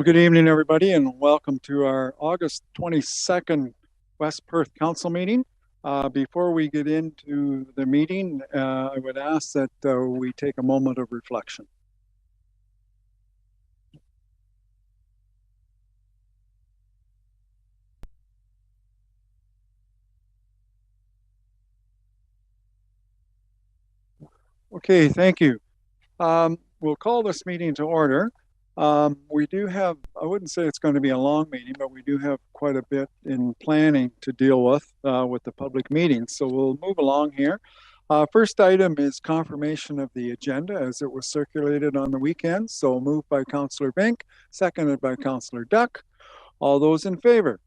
Well, good evening, everybody, and welcome to our August 22nd West Perth Council meeting. Before we get into the meeting, I would ask that we take a moment of reflection. Okay, thank you. We'll call this meeting to order. We do have, I wouldn't say it's going to be a long meeting, but we do have quite a bit in planning to deal with the public meeting. So we'll move along here. First item is confirmation of the agenda as it was circulated on the weekend. So moved by Councillor Bink, seconded by Councillor Duck. All those in favor?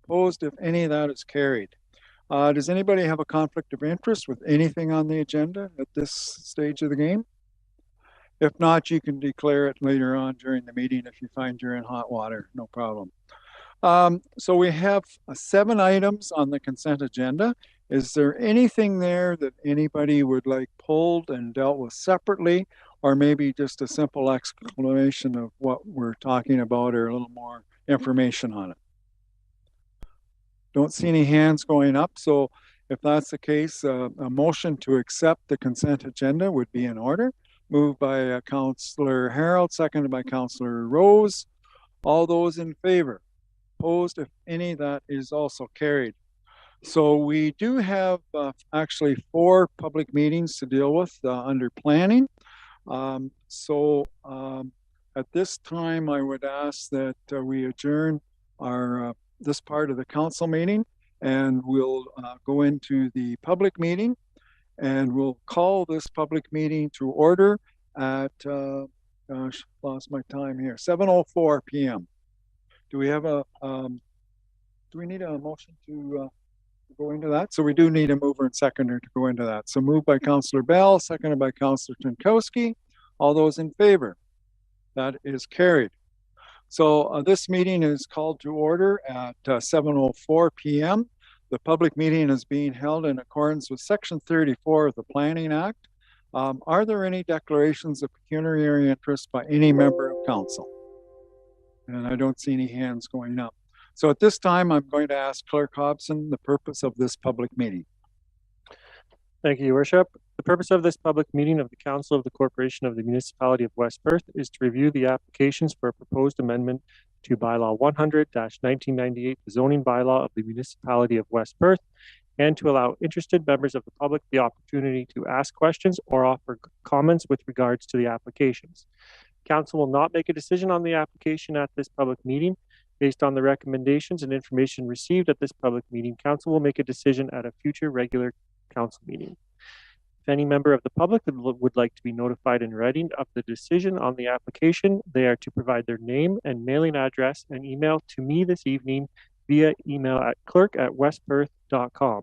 Opposed, if any, that is carried. Does anybody have a conflict of interest with anything on the agenda at this stage of the game? If not, you can declare it later on during the meeting if you find you're in hot water, no problem. So we have 7 items on the consent agenda. Is there anything there that anybody would like pulled and dealt with separately, or maybe just a simple explanation of what we're talking about or a little more information on it? Don't see any hands going up, so if that's the case, a motion to accept the consent agenda would be in order. Moved by Councillor Harold, seconded by Councillor Rose. All those in favor? Opposed, if any, that is also carried. So we do have actually 4 public meetings to deal with under planning. At this time, I would ask that we adjourn our this part of the council meeting, and we'll go into the public meeting, and we'll call this public meeting to order at, gosh, lost my time here, 7:04 p.m. Do we have a, do we need a motion to go into that? So we do need a mover and seconder to go into that. So moved by Councillor Bell, seconded by Councillor Jankowski. All those in favor? That is carried. So this meeting is called to order at 7:04 p.m. The public meeting is being held in accordance with Section 34 of the Planning Act. Are there any declarations of pecuniary interest by any member of council? And I don't see any hands going up. So at this time, I'm going to ask Clerk Hobson the purpose of this public meeting. Thank you, Your Worship. The purpose of this public meeting of the Council of the Corporation of the Municipality of West Perth is to review the applications for a proposed amendment to Bylaw 100-1998, the zoning bylaw of the Municipality of West Perth, and to allow interested members of the public the opportunity to ask questions or offer comments with regards to the applications. Council will not make a decision on the application at this public meeting. Based on the recommendations and information received at this public meeting, Council will make a decision at a future regular Council meeting. If any member of the public would like to be notified in writing of the decision on the application, they are to provide their name and mailing address and email to me this evening via email at clerk@westperth.com.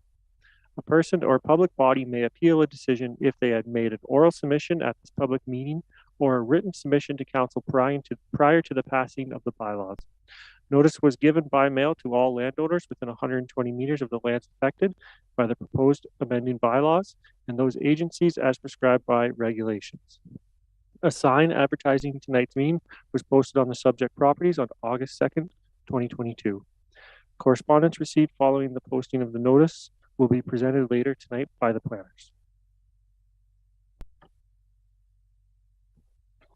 A person or public body may appeal a decision if they had made an oral submission at this public meeting or a written submission to Council prior to the passing of the bylaws. Notice was given by mail to all landowners within 120 meters of the lands affected by the proposed amending bylaws and those agencies as prescribed by regulations. A sign advertising tonight's meeting was posted on the subject properties on August 2nd, 2022. Correspondence received following the posting of the notice will be presented later tonight by the planners.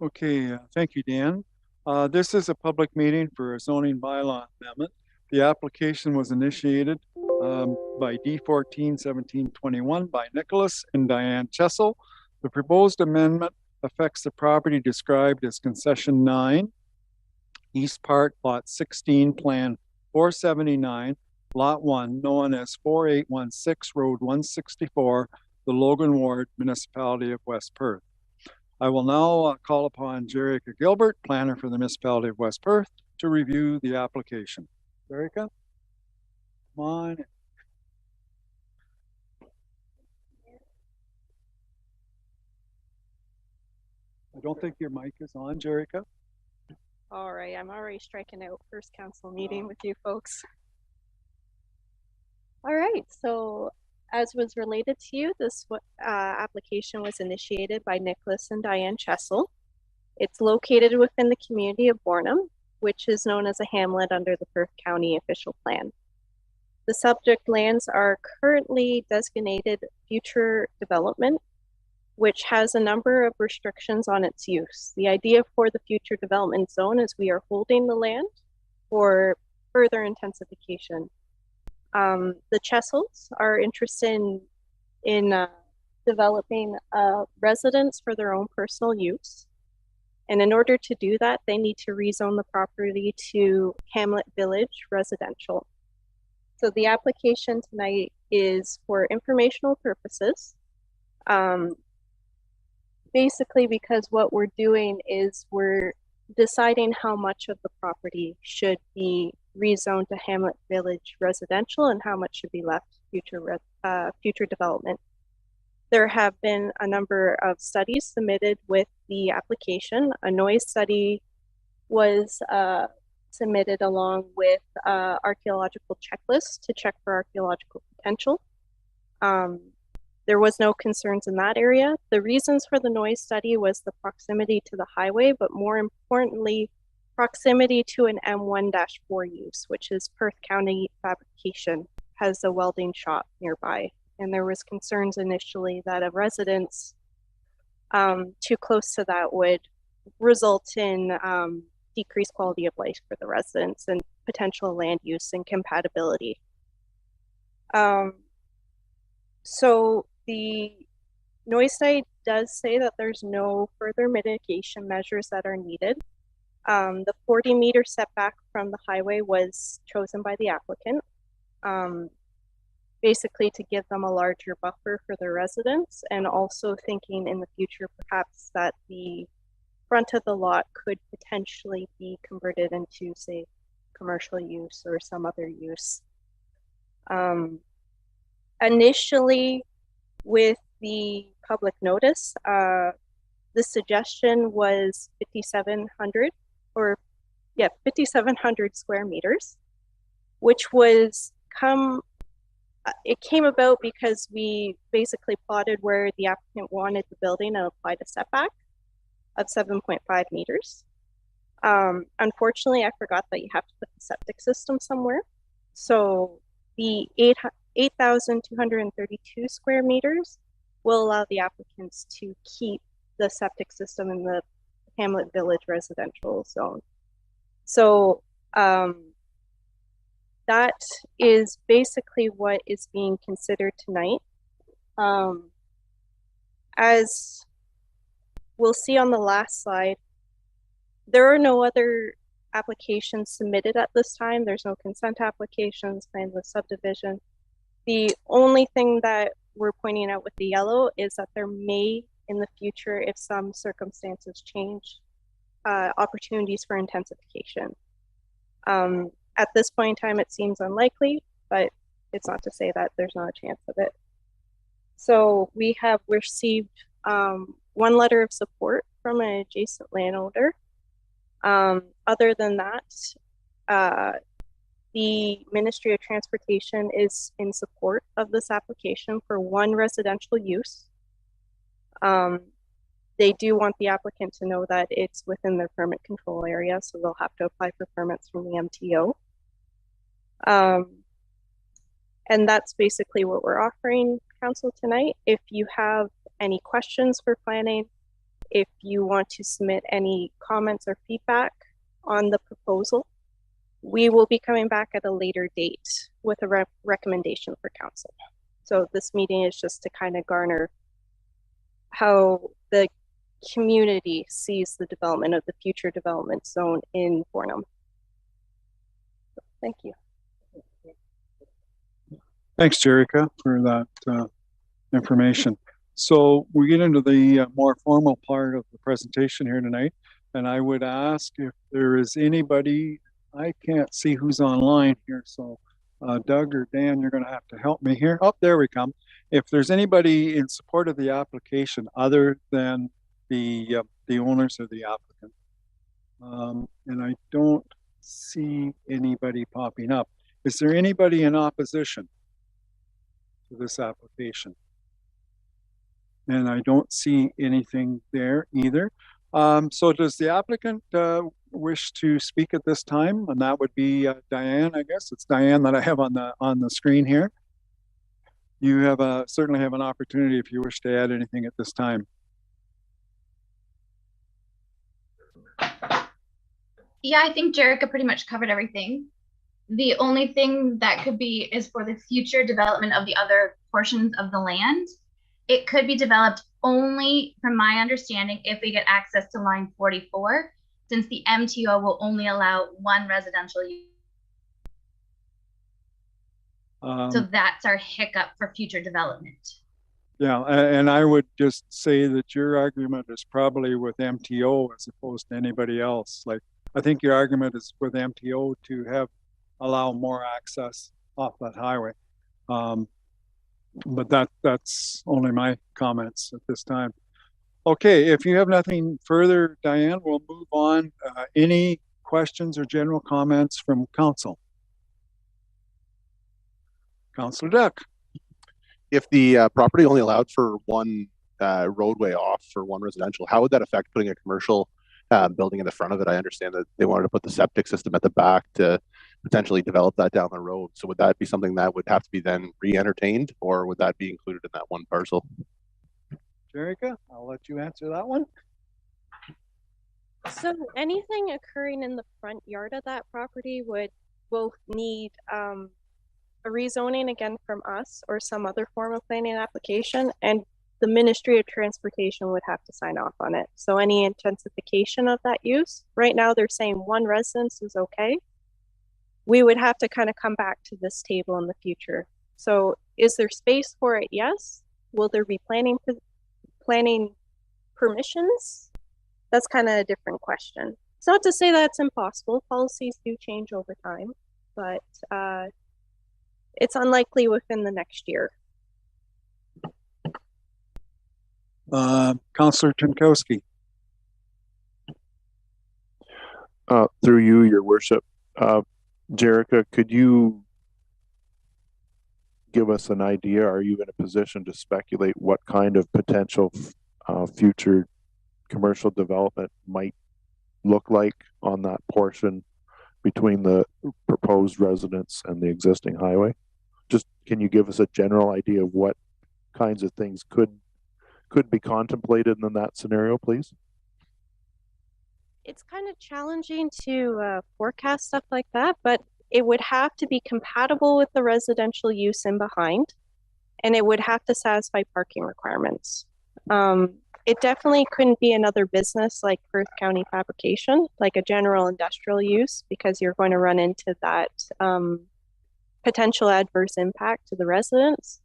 Okay, thank you, Dan. This is a public meeting for a zoning bylaw amendment. The application was initiated by D14-1721 by Nicholas and Diane Chessel. The proposed amendment affects the property described as Concession 9, East Part, Lot 16, Plan 479, Lot 1, known as 4816 Road 164, the Logan Ward, Municipality of West Perth. I will now call upon Jerica Gilbert, planner for the Municipality of West Perth, to review the application. Jerica, come on. I don't think your mic is on, Jerica. All right, I'm already striking out first council meeting with you folks. All right, so as was related to you, this application was initiated by Nicholas and Diane Chessel. It's located within the community of Bornham, which is known as a hamlet under the Perth County official plan. The subject lands are currently designated future development, which has a number of restrictions on its use. The idea for the future development zone is we are holding the land for further intensification. The Chessels are interested in developing residence for their own personal use. And in order to do that, they need to rezone the property to Hamlet Village residential. So the application tonight is for informational purposes. Basically, because what we're doing is we're deciding how much of the property should be rezoned to Hamlet Village residential and how much should be left future development. There have been a number of studies submitted with the application. A noise study was submitted along with archaeological checklists to check for archaeological potential. There was no concerns in that area. The reasons for the noise study was the proximity to the highway, but more importantly, proximity to an M1-4 use, which is Perth County Fabrication, has a welding shop nearby. And there was concerns initially that a residence too close to that would result in decreased quality of life for the residents and potential land use incompatibility. So the noise study does say that there's no further mitigation measures that are needed. The 40-meter setback from the highway was chosen by the applicant, basically to give them a larger buffer for their residents, and also thinking in the future perhaps that the front of the lot could potentially be converted into, say, commercial use or some other use. Initially, with the public notice, the suggestion was 5,700 square meters, which was it came about because we basically plotted where the applicant wanted the building and applied a setback of 7.5 meters. Unfortunately, I forgot that you have to put the septic system somewhere. So the 8,232 square meters will allow the applicants to keep the septic system in the Hamlet Village residential zone. So that is basically what is being considered tonight. As we'll see on the last slide, there are no other applications submitted at this time. There's no consent applications, plans of subdivision. The only thing that we're pointing out with the yellow is that there may, in the future, if some circumstances change, opportunities for intensification. At this point in time, it seems unlikely, but it's not to say that there's not a chance of it. So we have received one letter of support from an adjacent landowner. Other than that, the Ministry of Transportation is in support of this application for one residential use. They do want the applicant to know that it's within their permit control area, so they'll have to apply for permits from the MTO. And that's basically what we're offering council tonight. If you have any questions for planning, if you want to submit any comments or feedback on the proposal, we will be coming back at a later date with a recommendation for council. So this meeting is just to kind of garner how the community sees the development of the future development zone in Fornham. Thank you. Thanks, Jerica, for that information. So we get into the more formal part of the presentation here tonight, and I would ask if there is anybody. I can't see who's online here, so Doug or Dan, you're going to have to help me here. Oh, there we come. If there's anybody in support of the application other than the owners or the applicant, and I don't see anybody popping up. Is there anybody in opposition to this application? And I don't see anything there either. So does the applicant wish to speak at this time? And that would be Diane, I guess. It's Diane that I have on the screen here. You have certainly have an opportunity if you wish to add anything at this time. Yeah, I think Jerica pretty much covered everything. The only thing that could be is for the future development of the other portions of the land. It could be developed only, from my understanding, if we get access to line 44, since the MTO will only allow one residential use. So that's our hiccup for future development. Yeah, and I would just say that your argument is probably with MTO as opposed to anybody else. Like, I think your argument is with MTO to allow more access off that highway. But that's only my comments at this time. Okay, if you have nothing further, Diane, we'll move on. Any questions or general comments from council? Councilor Duck. If the property only allowed for one roadway off for one residential, how would that affect putting a commercial building in the front of it? I understand that they wanted to put the septic system at the back to potentially develop that down the road. So would that be something that would have to be then re-entertained, or would that be included in that one parcel? Jerica, I'll let you answer that one. So anything occurring in the front yard of that property would both need a rezoning again from us or some other form of planning application, and the Ministry of Transportation would have to sign off on it. So any intensification of that use, right now they're saying one residence is okay. We would have to kind of come back to this table in the future. So is there space for it? Yes. Will there be planning permissions? That's kind of a different question. It's not to say that it's impossible. Policies do change over time, but it's unlikely within the next year. Councillor Jankowski. Through you, your worship. Jerica, could you give us an idea? Are you in a position to speculate what kind of potential future commercial development might look like on that portion between the proposed residence and the existing highway? Just, can you give us a general idea of what kinds of things could be contemplated in that scenario, please? It's kind of challenging to forecast stuff like that, but it would have to be compatible with the residential use in behind, and it would have to satisfy parking requirements. It definitely couldn't be another business like Perth County Fabrication, like a general industrial use, because you're going to run into that potential adverse impact to the residents.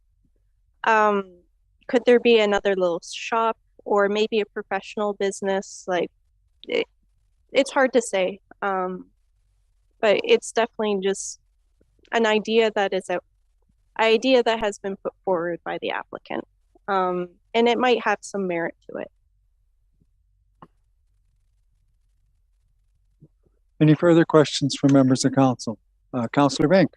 Could there be another little shop or maybe a professional business? Like, it's hard to say, but it's definitely just an idea that has been put forward by the applicant, and it might have some merit to it. Any further questions from members of council? Councillor Bank.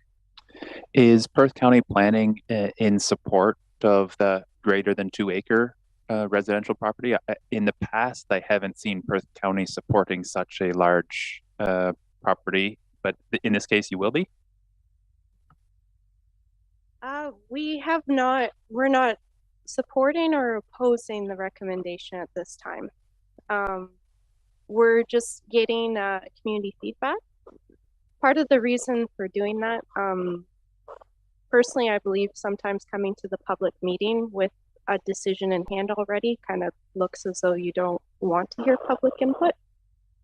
Is Perth County Planning in support of the greater than 2 acre residential property? In the past, I haven't seen Perth County supporting such a large property, but in this case, you will be? We have not, we're not supporting or opposing the recommendation at this time. We're just getting community feedback. Part of the reason for doing that, personally, I believe sometimes coming to the public meeting with a decision in hand already kind of looks as though you don't want to hear public input.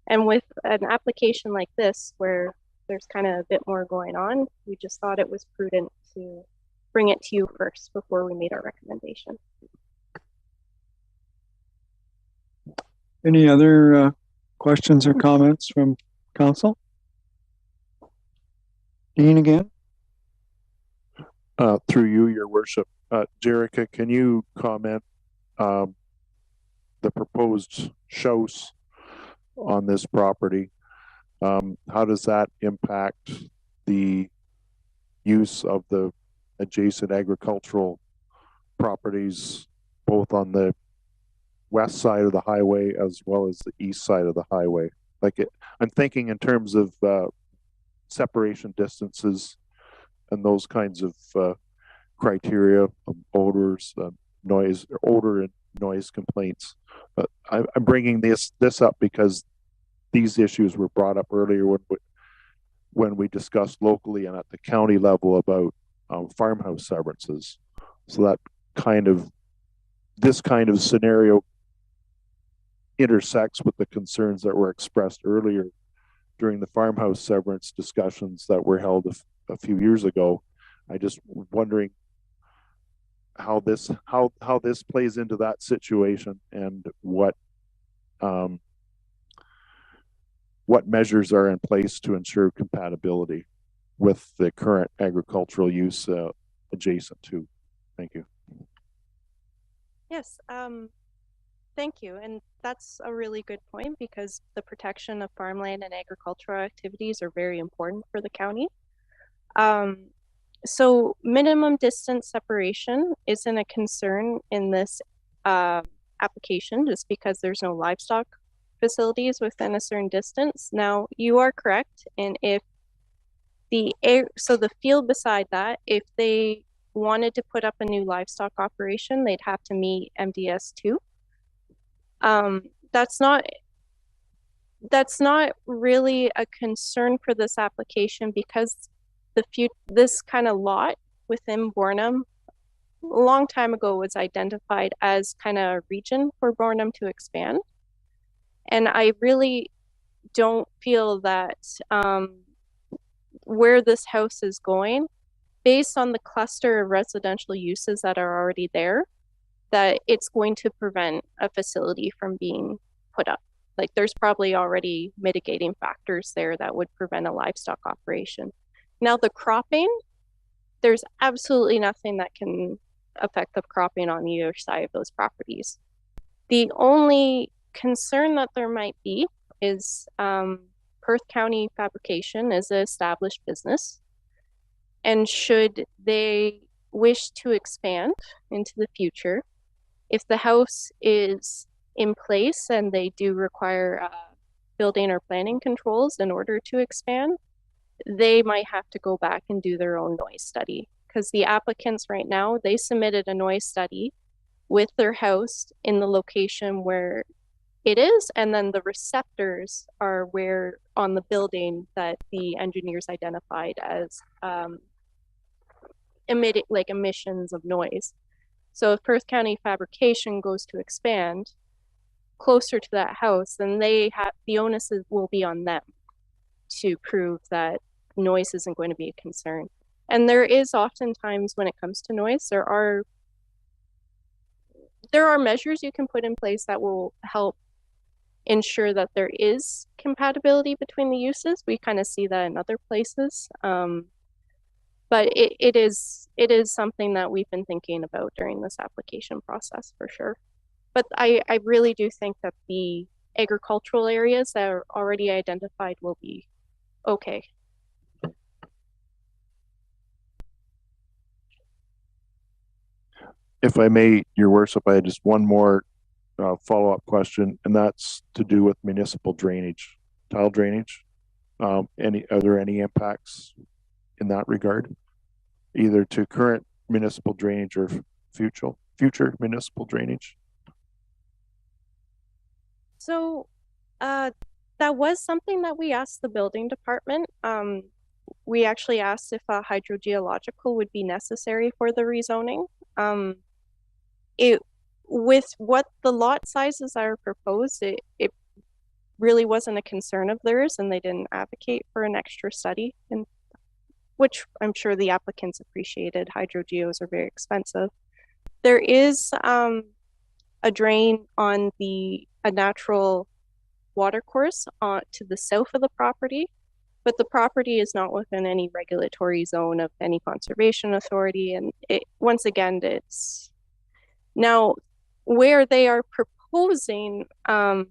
And with an application like this, where there's kind of a bit more going on, we just thought it was prudent to bring it to you first before we made our recommendation. Any other questions or comments from council? Dean again. Through you, your worship. Jerica, can you comment the proposed house on this property? How does that impact the use of the adjacent agricultural properties, both on the west side of the highway as well as the east side of the highway. I'm thinking in terms of separation distances and those kinds of criteria of odors, odor and noise complaints. I'm bringing this up because these issues were brought up earlier when we discussed locally and at the county level about farmhouse severances. So that this kind of scenario intersects with the concerns that were expressed earlier during the farmhouse severance discussions that were held a few years ago. I just wondering how this plays into that situation and what measures are in place to ensure compatibility with the current agricultural use adjacent to. Thank you. Yes, thank you. And that's a really good point because the protection of farmland and agricultural activities are very important for the county. So minimum distance separation isn't a concern in this application just because there's no livestock facilities within a certain distance. Now, you are correct. And if the field beside that, if they wanted to put up a new livestock operation, they'd have to meet MDS 2. That's not really a concern for this application because this kind of lot within Bornum a long time ago was identified as kind of a region for Bornum to expand. And I really don't feel that where this house is going, based on the cluster of residential uses that are already there, that it's going to prevent a facility from being put up. Like there's probably already mitigating factors there that would prevent a livestock operation. Now the cropping, there's absolutely nothing that can affect the cropping on either side of those properties. The only concern that there might be is Perth County Fabrication is an established business. And should they wish to expand into the future, if the house is in place and they do require building or planning controls in order to expand, they might have to go back and do their own noise study. Because the applicants right now, they submitted a noise study with their house in the location where it is, and then the receptors are where on the building that the engineers identified as emissions of noise. So if Perth County Fabrication goes to expand closer to that house, then the onus will be on them to prove that noise isn't going to be a concern. And there is oftentimes when it comes to noise, there are measures you can put in place that will help ensure that there is compatibility between the uses. We kind of see that in other places. But it is something that we've been thinking about during this application process for sure. But I really do think that the agricultural areas that are already identified will be okay. If I may, Your Worship, I had just one more follow-up question, and that's to do with municipal drainage, tile drainage. Are there any impacts in that regard, either to current municipal drainage or future municipal drainage? So that was something that we asked the building department. We actually asked if a hydrogeological would be necessary for the rezoning. With what the lot sizes are proposed, it really wasn't a concern of theirs, and they didn't advocate for an extra study, and which I'm sure the applicants appreciated. Hydrogeos are very expensive. There is a drain on a natural water course to the south of the property, but the property is not within any regulatory zone of any conservation authority. And once again, it's now where they are proposing the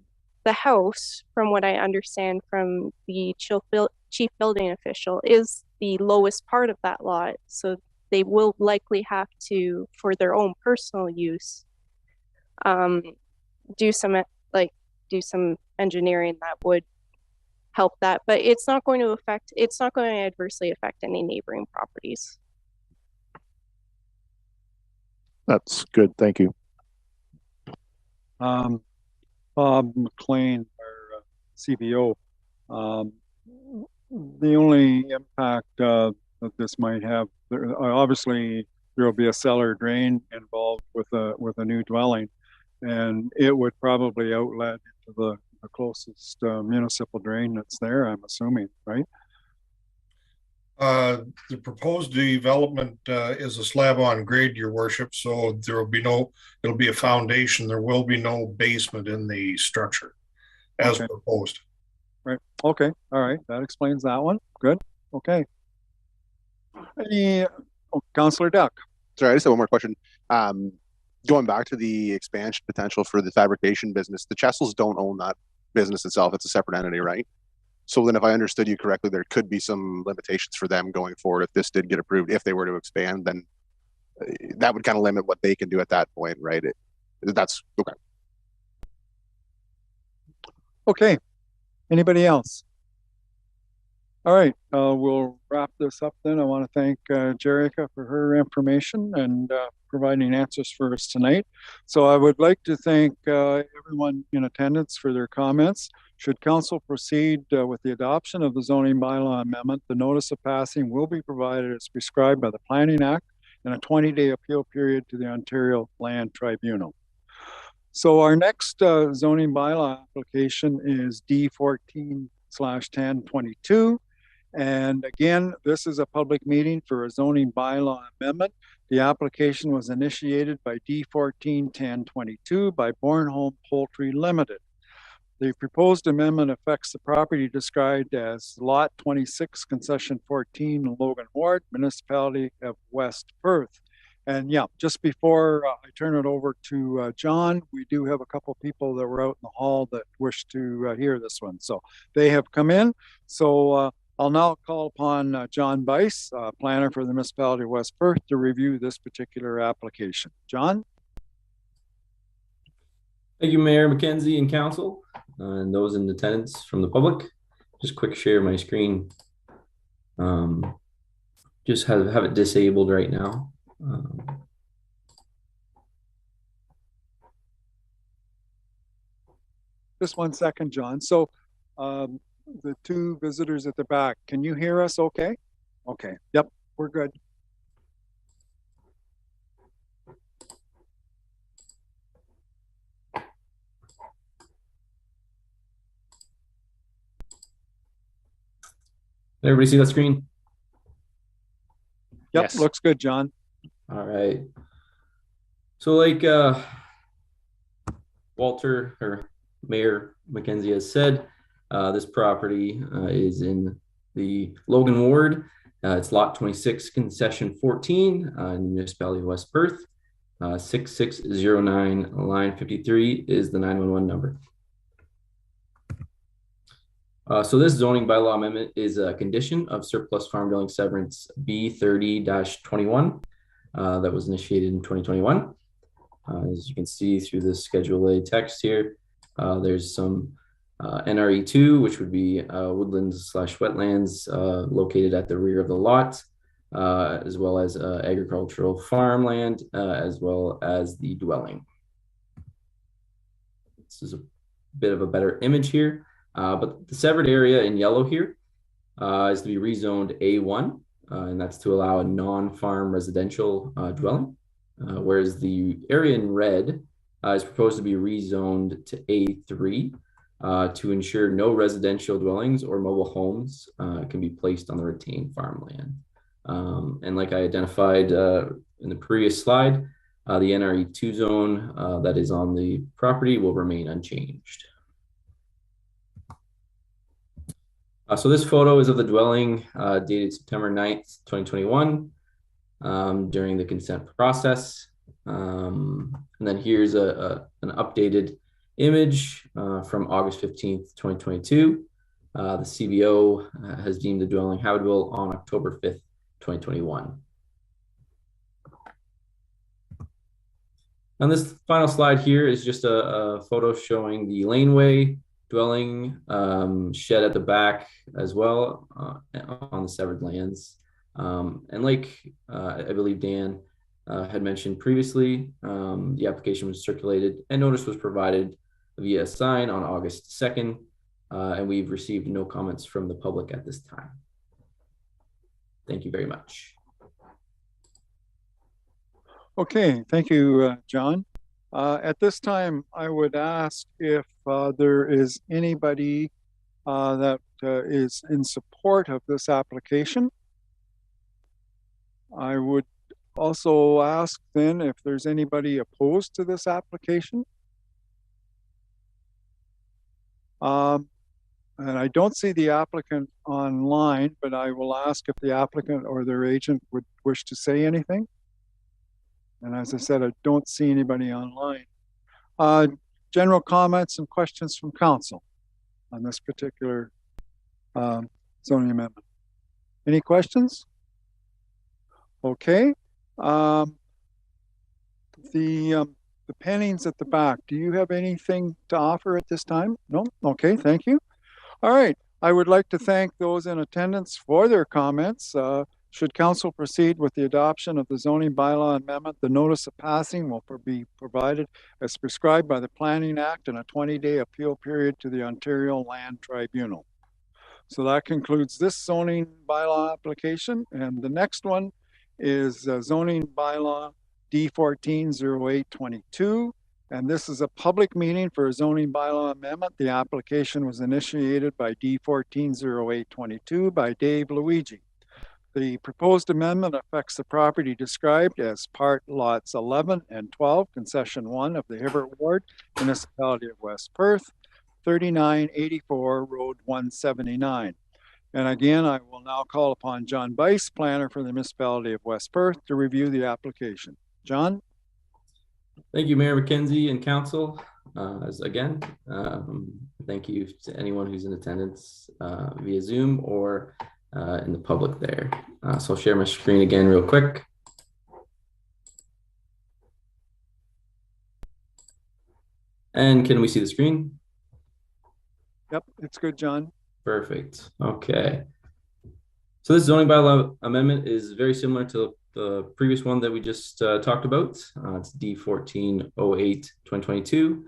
house, from what I understand from the chief building official, is the lowest part of that lot. So they will likely have to, for their own personal use, do some engineering that would help that, but it's not going to adversely affect any neighboring properties. That's good. Thank you. Bob McLean, our CBO. The only impact that this might have, obviously, there will be a cellar drain involved with a new dwelling, and it would probably outlet into the closest municipal drain that's there, I'm assuming, right? The proposed development is a slab on grade, Your Worship, so there will be it'll be a foundation. There will be no basement in the structure as proposed. Right. Okay. All right. That explains that one. Good. Okay. Councillor Duck. Sorry, I just have one more question. Going back to the expansion potential for the fabrication business, the Chessels don't own that business itself. It's a separate entity, right? So then if I understood you correctly, there could be some limitations for them going forward if this did get approved. If they were to expand, then that would kind of limit what they can do at that point, right? That's okay. Okay. Anybody else? All right, we'll wrap this up then. I want to thank Jerica for her information and providing answers for us tonight. So I would like to thank everyone in attendance for their comments. Should council proceed with the adoption of the zoning bylaw amendment, the notice of passing will be provided as prescribed by the Planning Act and a 20-day appeal period to the Ontario Land Tribunal. So our next zoning bylaw application is D14/1022. And again, this is a public meeting for a zoning bylaw amendment. The application was initiated by D14/1022 by Bornholm Poultry Limited. The proposed amendment affects the property described as Lot 26, Concession 14, Logan Ward, Municipality of West Perth. And yeah, just before I turn it over to John, we do have a couple people that were out in the hall that wish to hear this one. So they have come in. So I'll now call upon John Bice, planner for the Municipality of West Perth, to review this particular application. John? Thank you, Mayor McKenzie and Council, and those in attendance from the public. Just quick share my screen. Just have it disabled right now. Just 1 second, John. So the two visitors at the back, can you hear us okay? Okay, yep, we're good. Everybody see that screen? Yep, Yes. Looks good, John. All right. So like Walter or Mayor McKenzie has said, this property is in the Logan Ward. It's lot 26, concession 14 in the Municipality of West Perth. 6609 line 53 is the 911 number. So this zoning bylaw amendment is a condition of surplus farm dwelling severance B30-21 that was initiated in 2021. As you can see through the Schedule A text here, there's some NRE2, which would be woodlands/wetlands located at the rear of the lot, as well as agricultural farmland, as well as the dwelling. This is a bit of a better image here. But the severed area in yellow here is to be rezoned A1, and that's to allow a non-farm residential dwelling, whereas the area in red is proposed to be rezoned to A3 to ensure no residential dwellings or mobile homes can be placed on the retained farmland. And like I identified in the previous slide, the NRE2 zone that is on the property will remain unchanged. So this photo is of the dwelling dated September 9th, 2021 during the consent process. And then here's an updated image from August 15th, 2022. The CBO has deemed the dwelling habitable on October 5th, 2021. On this final slide here is just a photo showing the laneway, dwelling, shed at the back as well on the severed lands. And like I believe Dan had mentioned previously, the application was circulated and notice was provided via sign on August 2nd, and we've received no comments from the public at this time. Thank you very much. Okay, thank you, John. At this time, I would ask if there is anybody that is in support of this application. I would also ask then if there's anybody opposed to this application. And I don't see the applicant online, but I will ask if the applicant or their agent would wish to say anything. And as I said, I don't see anybody online. General comments and questions from council on this particular zoning amendment. Any questions? Okay. The Pennings at the back, do you have anything to offer at this time? No? Okay, thank you. All right. I would like to thank those in attendance for their comments. Should council proceed with the adoption of the zoning bylaw amendment, the notice of passing will be provided as prescribed by the Planning Act and a 20-day appeal period to the Ontario Land Tribunal. So that concludes this zoning bylaw application. And the next one is zoning bylaw D140822. And this is a public meeting for a zoning bylaw amendment. The application was initiated by D140822 by Dave Luigi. The proposed amendment affects the property described as part lots 11 and 12, concession 1 of the Hibbert Ward, Municipality of West Perth, 3984 Road 179. And again, I will now call upon John Bice, planner for the Municipality of West Perth, to review the application. John? Thank you, Mayor McKenzie and council. Again, thank you to anyone who's in attendance via Zoom or in the public there. So I'll share my screen again real quick. And can we see the screen? Yep, it's good, John. Perfect. Okay. So this zoning bylaw amendment is very similar to the previous one that we just talked about. It's D1408-2022.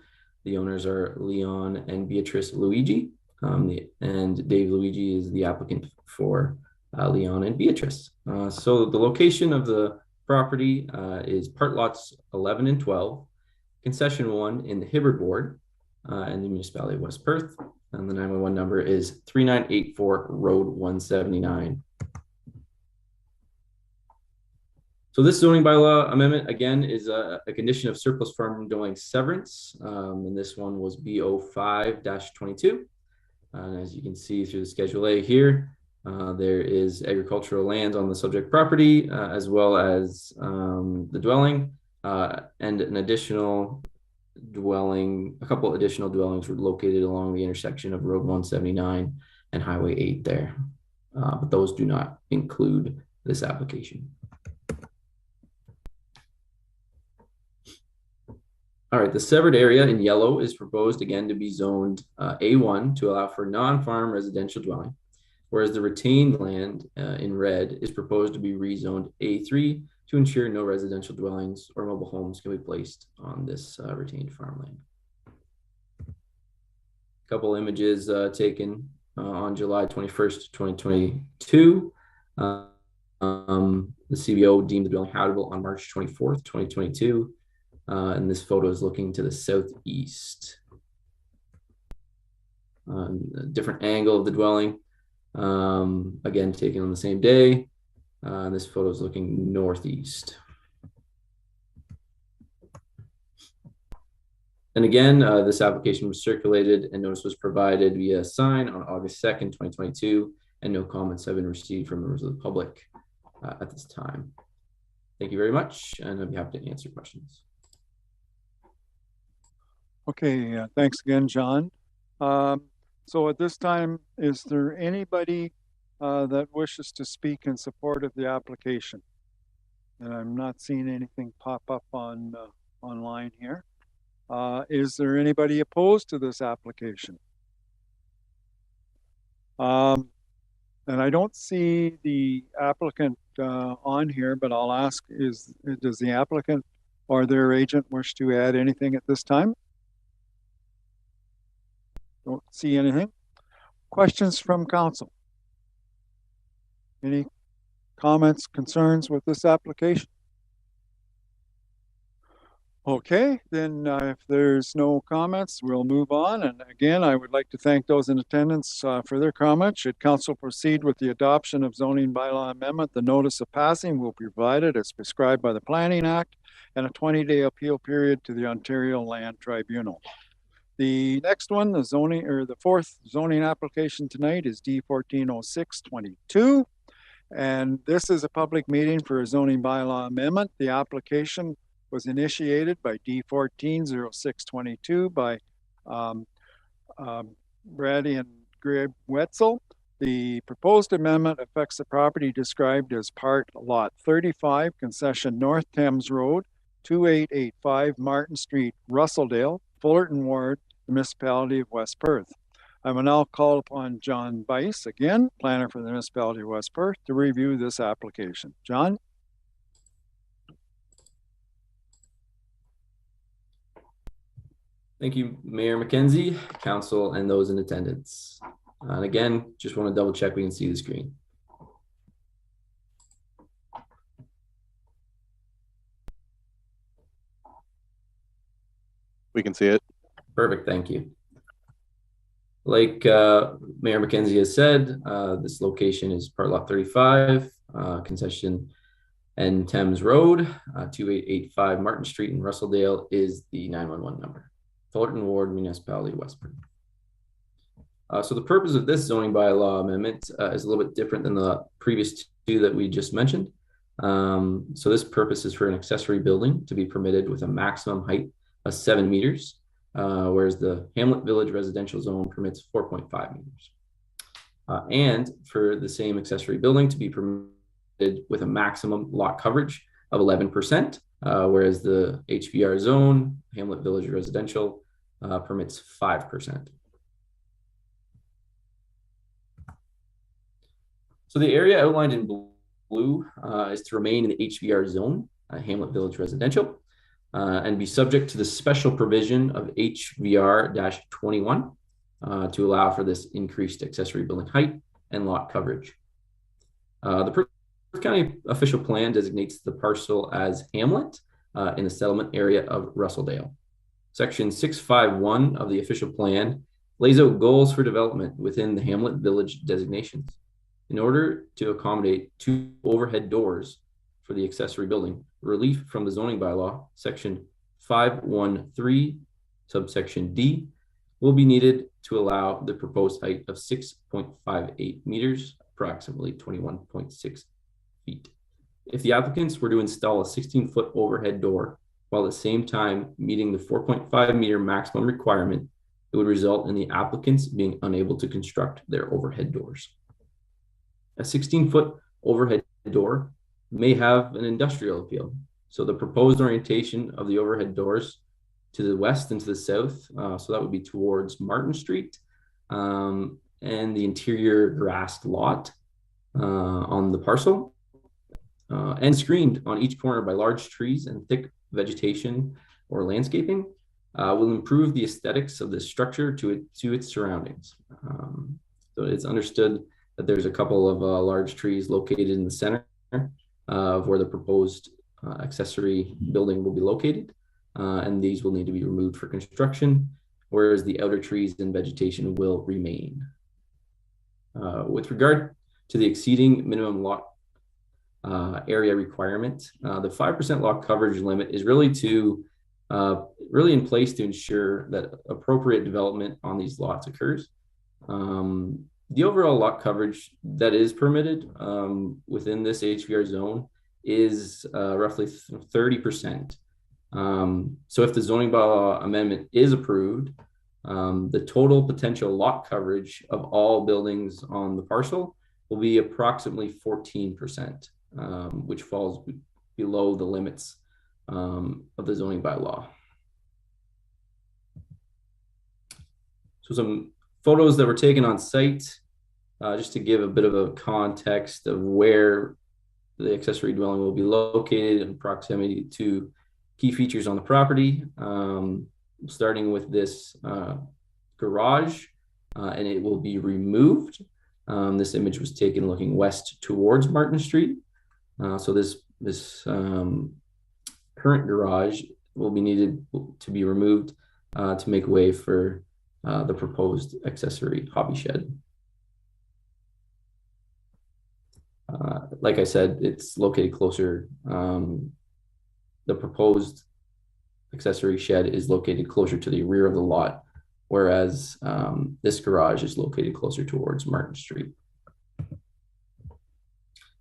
The owners are Leon and Beatrice Luigi. And Dave Luigi is the applicant for Leon and Beatrice. So the location of the property is part lots 11 and 12, concession 1 in the Hibbert Ward in the Municipality of West Perth. And the 911 number is 3984 Road 179. So this zoning bylaw amendment, again, is a condition of surplus farm dwelling severance. And this one was B05-22. And as you can see through the Schedule A here, there is agricultural land on the subject property, as well as the dwelling, and an additional dwelling, a couple additional dwellings were located along the intersection of Road 179 and Highway 8 there. But those do not include this application. All right, the severed area in yellow is proposed again to be zoned A1 to allow for non-farm residential dwelling, whereas the retained land in red is proposed to be rezoned A3 to ensure no residential dwellings or mobile homes can be placed on this retained farmland. A couple images taken on July 21st, 2022. The CBO deemed the dwelling habitable on March 24th, 2022. And this photo is looking to the southeast. A different angle of the dwelling, again taken on the same day. This photo is looking northeast. And again, this application was circulated and notice was provided via sign on August 2nd, 2022, and no comments have been received from members of the public at this time. Thank you very much, and I'd be happy to answer questions. Okay, thanks again, John. So at this time, is there anybody that wishes to speak in support of the application? And I'm not seeing anything pop up on online here. Is there anybody opposed to this application? And I don't see the applicant on here, but I'll ask, does the applicant or their agent wish to add anything at this time? Don't see anything. Questions from council? Any comments, concerns with this application? Okay, then if there's no comments, we'll move on. And again, I would like to thank those in attendance for their comments. Should council proceed with the adoption of zoning bylaw amendment, the notice of passing will be provided as prescribed by the Planning Act and a 20-day appeal period to the Ontario Land Tribunal. The next one, the fourth zoning application tonight is D140622. And this is a public meeting for a zoning bylaw amendment. The application was initiated by D140622 by Brady and Greg Wetzel. The proposed amendment affects the property described as part lot 35, concession North Thames Road, 2885 Martin Street, Russelldale, Fullerton Ward, the municipality of West Perth. I will now call upon John Bice, again, planner for the municipality of West Perth, to review this application. John? Thank you, Mayor McKenzie, council, and those in attendance. And again, just want to double check we can see the screen. We can see it. Perfect, thank you. Like Mayor McKenzie has said, this location is part lot 35, concession and Thames Road, 2885 Martin Street in Russelldale is the 911 number. Fullerton Ward, municipality of West Perth. So the purpose of this zoning bylaw amendment is a little bit different than the previous two that we just mentioned. So this purpose is for an accessory building to be permitted with a maximum height of 7 meters. Whereas the Hamlet Village residential zone permits 4.5 meters. And for the same accessory building to be permitted with a maximum lot coverage of 11%, whereas the HVR zone, Hamlet Village residential, permits 5%. So the area outlined in blue is to remain in the HVR zone, Hamlet Village residential. And be subject to the special provision of HVR-21 to allow for this increased accessory building height and lot coverage. The Perth County official plan designates the parcel as Hamlet in the settlement area of Russelldale. Section 651 of the official plan lays out goals for development within the Hamlet Village designations. In order to accommodate 2 overhead doors for the accessory building, relief from the zoning bylaw, section 513, subsection D, will be needed to allow the proposed height of 6.58 meters, approximately 21.6 feet. If the applicants were to install a 16-foot overhead door while at the same time meeting the 4.5 meter maximum requirement, it would result in the applicants being unable to construct their overhead doors. A 16-foot overhead door may have an industrial appeal. So the proposed orientation of the overhead doors to the west and to the south, so that would be towards Martin Street, and the interior grassed lot on the parcel, and screened on each corner by large trees and thick vegetation or landscaping, will improve the aesthetics of the structure to its surroundings. So it's understood that there's a couple of large trees located in the center of where the proposed accessory building will be located, and these will need to be removed for construction, whereas the outer trees and vegetation will remain. With regard to the exceeding minimum lot area requirement, the 5% lot coverage limit is really in place to ensure that appropriate development on these lots occurs. The overall lot coverage that is permitted within this HVR zone is roughly 30%. So if the zoning bylaw amendment is approved, the total potential lot coverage of all buildings on the parcel will be approximately 14%, which falls below the limits of the zoning bylaw. So some photos that were taken on site, just to give a bit of a context of where the accessory dwelling will be located in proximity to key features on the property. Starting with this garage, and it will be removed. This image was taken looking west towards Martin Street. So this current garage will be needed to be removed to make way for the proposed accessory hobby shed. Like I said, it's located closer. The proposed accessory shed is located closer to the rear of the lot, whereas this garage is located closer towards Martin Street.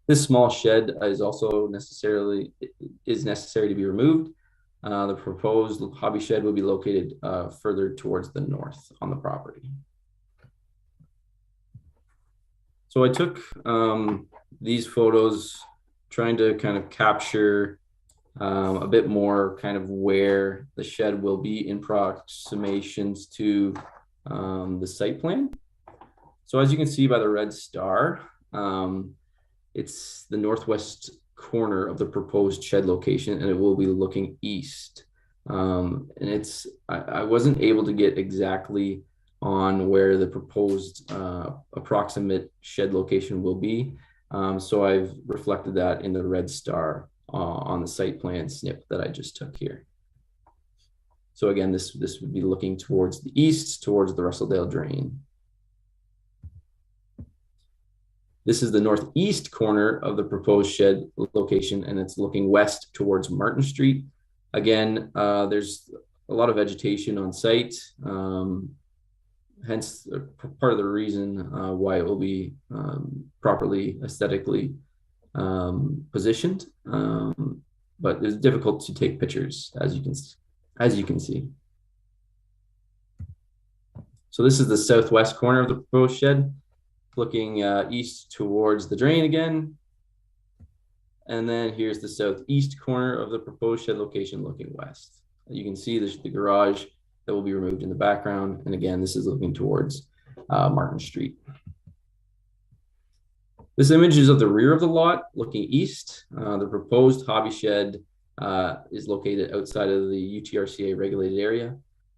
This small shed is also necessary to be removed. The proposed hobby shed will be located further towards the north on the property. So I took these photos trying to kind of capture a bit more kind of where the shed will be in approximations to the site plan. So as you can see by the red star, it's the northwest corner of the proposed shed location, and it will be looking east. And I wasn't able to get exactly on where the proposed approximate shed location will be. So I've reflected that in the red star on the site plan snip that I just took here. So again, this would be looking towards the east, towards the Russelldale drain. This is the northeast corner of the proposed shed location, and it's looking west towards Martin Street. Again, there's a lot of vegetation on site, hence part of the reason why it will be properly aesthetically positioned, but it's difficult to take pictures, as you can see. So this is the southwest corner of the proposed shed, looking east towards the drain again. And then here's the southeast corner of the proposed shed location looking west. You can see the garage that will be removed in the background. And again, this is looking towards Martin Street. This image is of the rear of the lot looking east. The proposed hobby shed is located outside of the UTRCA regulated area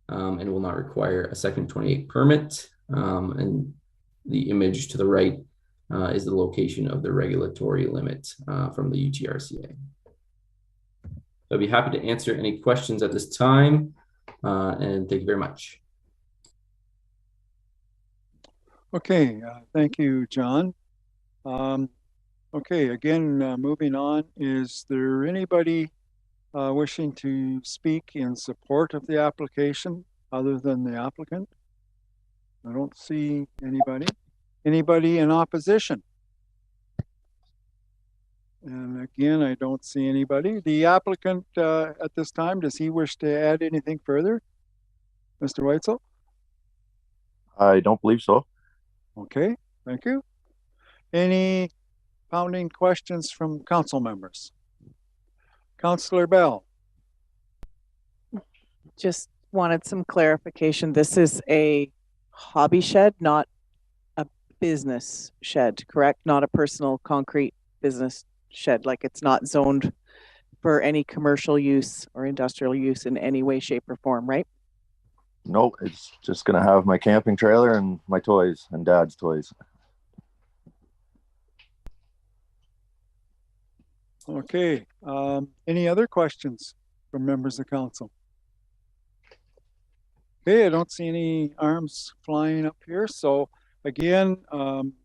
and will not require a section 28 permit. And the image to the right is the location of the regulatory limit from the UTRCA. I'd be happy to answer any questions at this time, and thank you very much. Okay, thank you, John. Okay, again, moving on, is there anybody wishing to speak in support of the application other than the applicant? I don't see anybody. Anybody in opposition? And again, I don't see anybody. The applicant at this time, does he wish to add anything further? Mr. Weitzel? I don't believe so. Okay, thank you. Any pounding questions from council members? Councillor Bell. Just wanted some clarification. This is a hobby shed, not a business shed, correct? Not a personal concrete business shed. Like, it's not zoned for any commercial use or industrial use in any way, shape, or form, right? No, it's just gonna have my camping trailer and my toys and Dad's toys. Okay, any other questions from members of council? Okay, I don't see any arms flying up here. So again,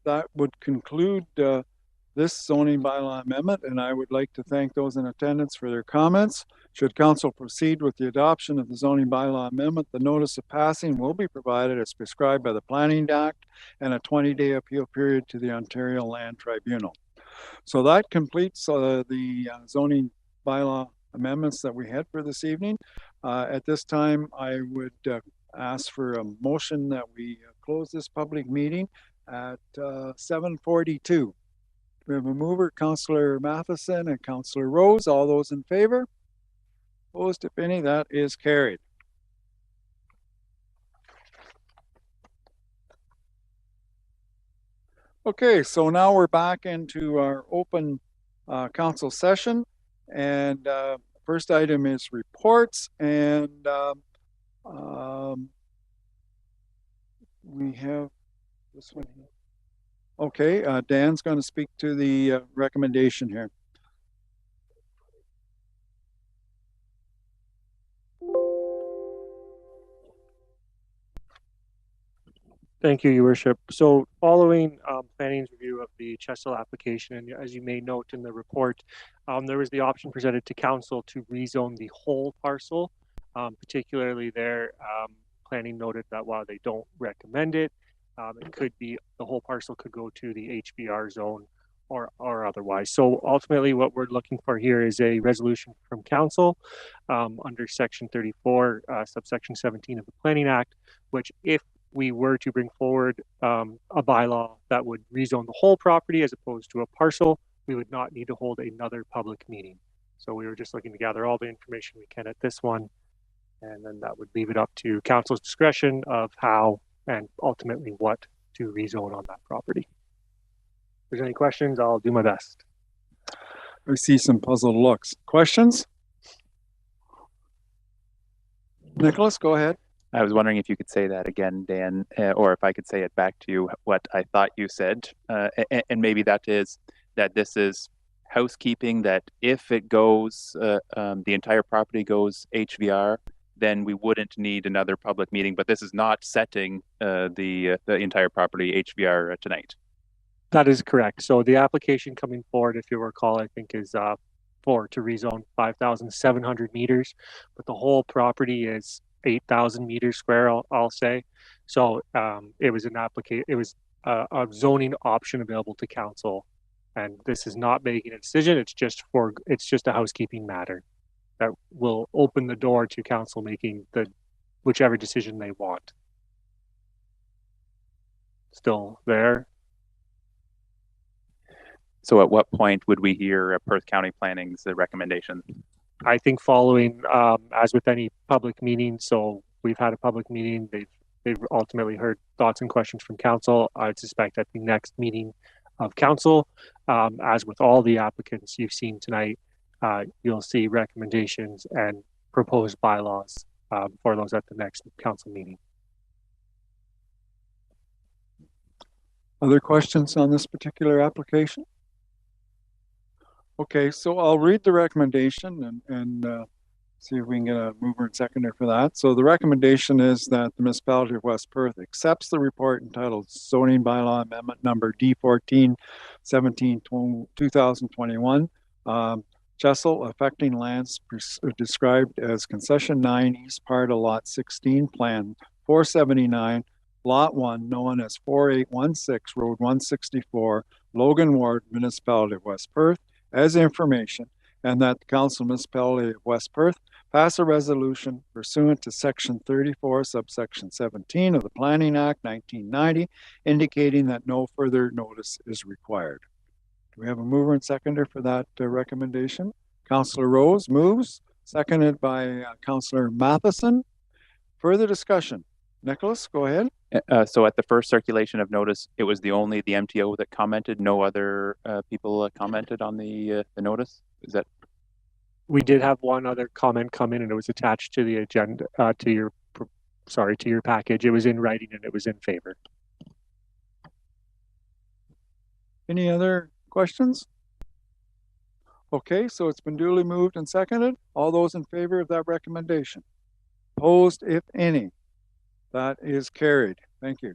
that would conclude this zoning bylaw amendment, and I would like to thank those in attendance for their comments. Should council proceed with the adoption of the zoning bylaw amendment, the notice of passing will be provided as prescribed by the Planning Act and a 20-day appeal period to the Ontario Land Tribunal. So that completes the zoning bylaw amendments that we had for this evening. At this time, I would ask for a motion that we close this public meeting at 7:42. We have a mover, Councillor Matheson and Councillor Rose. All those in favor? Opposed, if any, that is carried. Okay, so now we're back into our open council session, and first item is reports, and we have this one here. Okay, Dan's going to speak to the recommendation here. Thank you, Your Worship. So following planning's review of the Chesil application, and as you may note in the report, there was the option presented to council to rezone the whole parcel. Particularly there, planning noted that while they don't recommend it, it could be the whole parcel could go to the HBR zone or otherwise. So ultimately what we're looking for here is a resolution from council under section 34, subsection 17 of the Planning Act, which if we were to bring forward a bylaw that would rezone the whole property as opposed to a parcel, we would not need to hold another public meeting. So we were just looking to gather all the information we can at this one, and then that would leave it up to council's discretion of how and ultimately what to rezone on that property. If there's any questions, I'll do my best. I see some puzzled looks. Questions? Nicholas, go ahead. I was wondering if you could say that again, Dan, or if I could say it back to you, what I thought you said. And maybe that is that this is housekeeping, that if it goes, the entire property goes HVR, then we wouldn't need another public meeting, but this is not setting the entire property HVR tonight. That is correct. So the application coming forward, if you recall, I think is to rezone 5,700 meters, but the whole property is 8,000 meters square, I'll say. So it was a zoning option available to council, and this is not making a decision. It's just a housekeeping matter that will open the door to council making whichever decision they want. Still there? So at what point would we hear Perth County Planning's recommendation? I think following, as with any public meeting, so we've had a public meeting, they've ultimately heard thoughts and questions from council. I'd suspect at the next meeting of council, as with all the applicants you've seen tonight, you'll see recommendations and proposed bylaws for those at the next council meeting. Other questions on this particular application? Okay, so I'll read the recommendation and see if we can get a mover and seconder for that. So the recommendation is that the municipality of West Perth accepts the report entitled Zoning Bylaw Amendment Number D14 17 2021. Chesil affecting lands described as Concession 9 East Part of Lot 16, Plan 479, Lot 1, known as 4816 Road 164, Logan Ward, Municipality of West Perth, as information, and that the Council Municipality of West Perth pass a resolution pursuant to Section 34, subsection 17 of the Planning Act 1990, indicating that no further notice is required. Do we have a mover and seconder for that recommendation? Councillor Rose moves, seconded by Councillor Matheson. Further discussion? Nicholas, go ahead. So at the first circulation of notice, it was only the MTO that commented. No other people commented on the notice. Is that? We did have one other comment come in, and it was attached to the agenda to your package. It was in writing, and it was in favor. Any other questions? Okay, so it's been duly moved and seconded. All those in favor of that recommendation? Opposed, if any? That is carried. Thank you.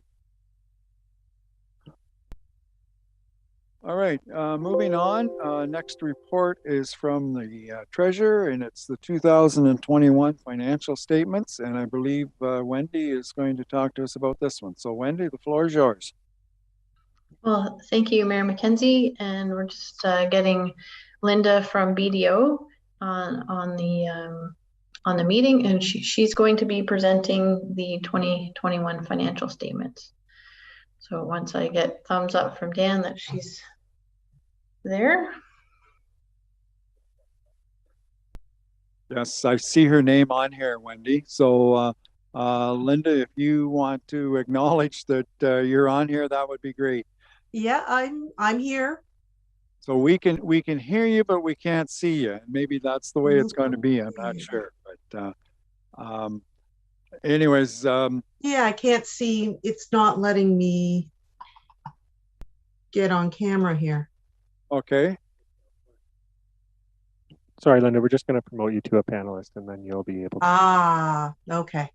All right, moving on. Next report is from the treasurer, and it's the 2021 financial statements. And I believe Wendy is going to talk to us about this one. So Wendy, the floor is yours. Well, thank you, Mayor McKenzie. And we're just getting Linda from BDO on the meeting, and she's going to be presenting the 2021 financial statements. So once I get thumbs up from Dan that she's there. Yes, I see her name on here, Wendy. So, Linda, if you want to acknowledge that you're on here, that would be great. Yeah, I'm here. So we can hear you, but we can't see you. And maybe that's the way it's going to be. I'm not sure. But anyways, yeah, I can't see. It's not letting me get on camera here. Okay. Sorry, Linda, we're just going to promote you to a panelist and then you'll be able to. Ah, okay.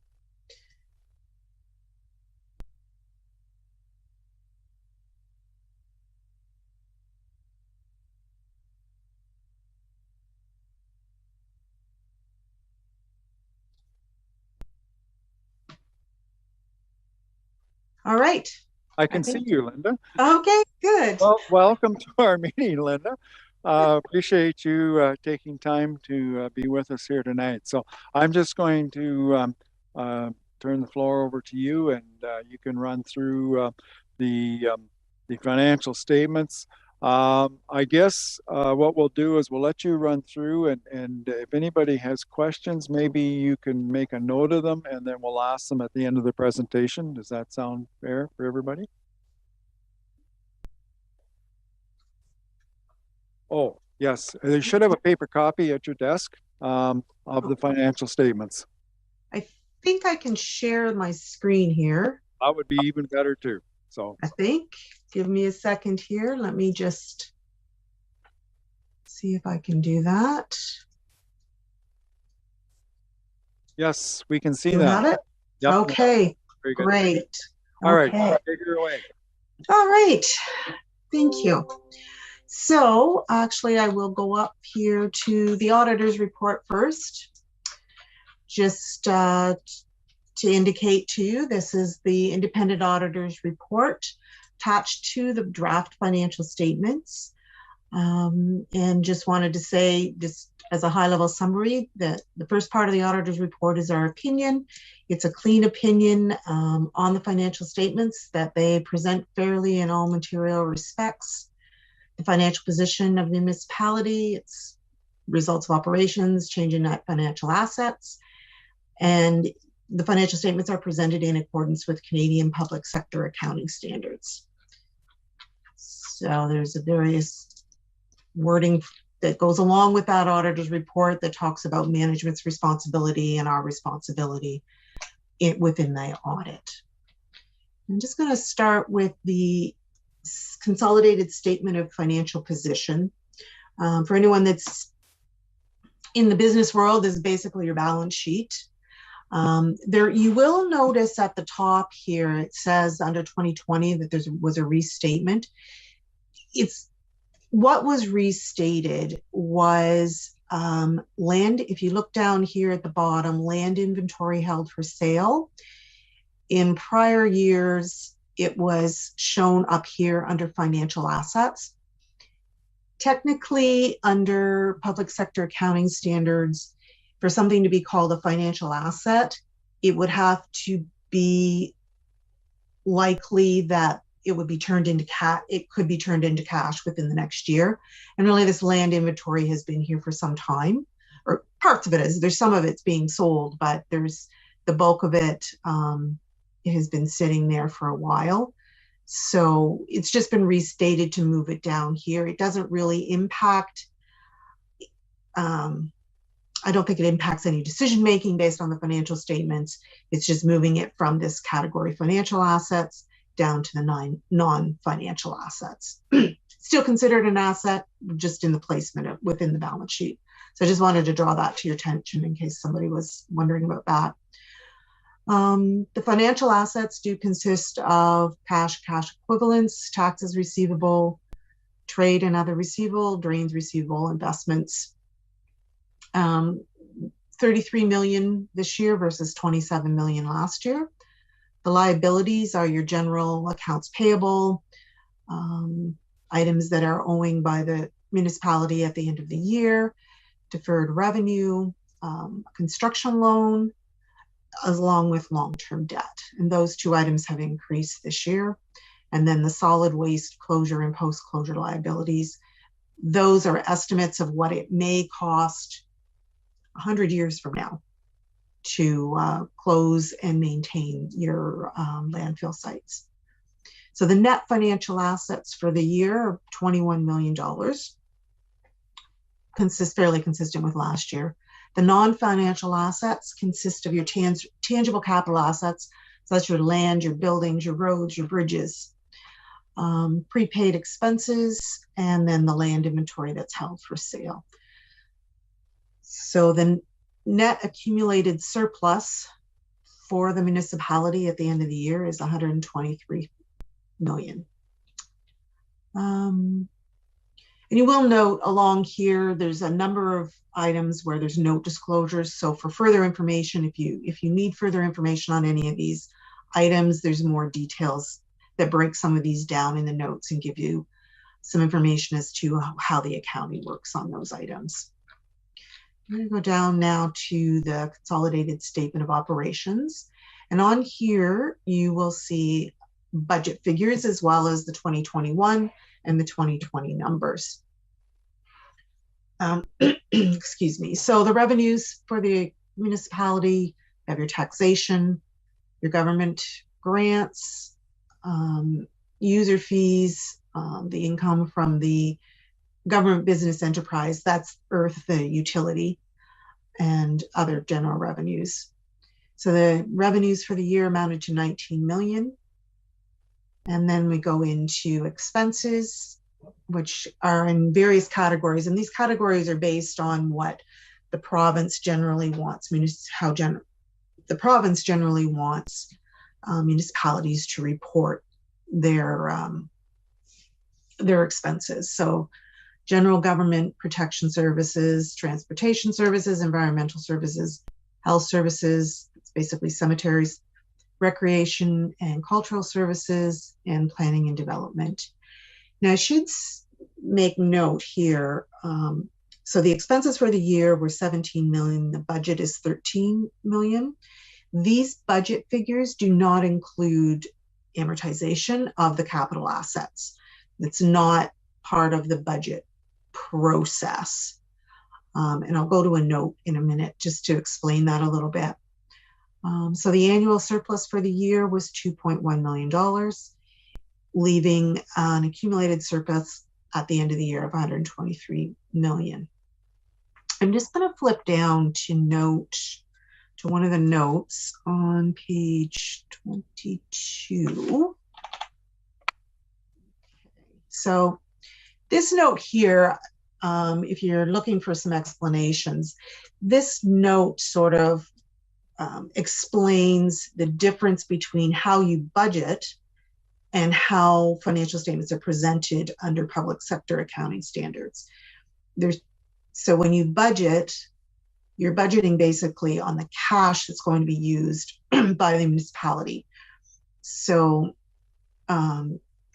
All right. I can see you, Linda. Okay, good. Well, welcome to our meeting, Linda. Appreciate you taking time to be with us here tonight. So I'm just going to turn the floor over to you, and you can run through the financial statements. I guess what we'll do is we'll let you run through, and if anybody has questions, maybe you can make a note of them, and then we'll ask them at the end of the presentation. Does that sound fair for everybody? Oh, yes. You should have a paper copy at your desk of the financial statements. I think I can share my screen here. That would be even better too. So I think, give me a second here. Let me just see if I can do that. Yes, we can see You that. have it? Yep. Okay, Very good. great. All right, Okay. take it away. All right, thank you. So actually, I will go up here to the auditor's report first. Just to indicate to you, this is the independent auditor's report attached to the draft financial statements. And just wanted to say, just as a high-level summary, that the first part of the auditor's report is our opinion. It's a clean opinion on the financial statements, that they present fairly in all material respects. The financial position of the municipality, its results of operations, change in net financial assets, and the financial statements are presented in accordance with Canadian public sector accounting standards. So there's a various wording that goes along with that auditor's report that talks about management's responsibility and our responsibility within the audit. I'm just going to start with the consolidated statement of financial position. For anyone that's in the business world, this is basically your balance sheet. There, you will notice at the top here, it says under 2020 that there was a restatement. It's what was restated was land. If you look down here at the bottom, land inventory held for sale. In prior years, it was shown up here under financial assets. Technically, under public sector accounting standards, for something to be called a financial asset, it would have to be likely that it would be turned into cash. It could be turned into cash within the next year. And really, this land inventory has been here for some time, or parts of it is. There's some of it's being sold, but there's the bulk of it. It has been sitting there for a while. So it's just been restated to move it down here. It doesn't really impact, I don't think it impacts any decision making based on the financial statements. It's just moving it from this category financial assets down to the non-financial assets. Still considered an asset, just in the placement within the balance sheet. So I just wanted to draw that to your attention in case somebody was wondering about that. The financial assets do consist of cash equivalents, taxes receivable, trade and other receivable, drains receivable, investments. 33 million this year versus 27 million last year. The liabilities are your general accounts payable, items that are owing by the municipality at the end of the year, deferred revenue, construction loan, along with long-term debt. And those two items have increased this year. And then the solid waste closure and post-closure liabilities, those are estimates of what it may cost 100 years from now to close and maintain your landfill sites. So the net financial assets for the year are $21 million, fairly consistent with last year. The non-financial assets consist of your tangible capital assets, such as your land, your buildings, your roads, your bridges, prepaid expenses, and then the land inventory that's held for sale. So the net accumulated surplus for the municipality at the end of the year is $123 million. And you will note along here, there's a number of items where there's note disclosures. So for further information, if you need further information on any of these items, there's more details that break some of these down in the notes and give you some information as to how the accounting works on those items. I'm going to go down now to the consolidated statement of operations. And on here, you will see budget figures as well as the 2021 and the 2020 numbers. Excuse me. So the revenues for the municipality, you have your taxation, your government grants, user fees, the income from the government business enterprise, that's Earth, the utility, and other general revenues. So the revenues for the year amounted to 19 million. And then we go into expenses, which are in various categories. And these categories are based on what the province generally wants, the province generally wants municipalities to report their expenses. So general government protection services, transportation services, environmental services, health services, it's basically cemeteries, recreation and cultural services, and planning and development. Now I should make note here, so the expenses for the year were 17 million, the budget is 13 million. These budget figures do not include amortization of the capital assets. It's not part of the budget process. And I'll go to a note in a minute just to explain that a little bit. So the annual surplus for the year was $2.1 million, leaving an accumulated surplus at the end of the year of 123 million. I'm just going to flip down to one of the notes on page 22. So this note here, if you're looking for some explanations, this note sort of explains the difference between how you budget and how financial statements are presented under public sector accounting standards. So when you budget, you're budgeting basically on the cash that's going to be used by the municipality. So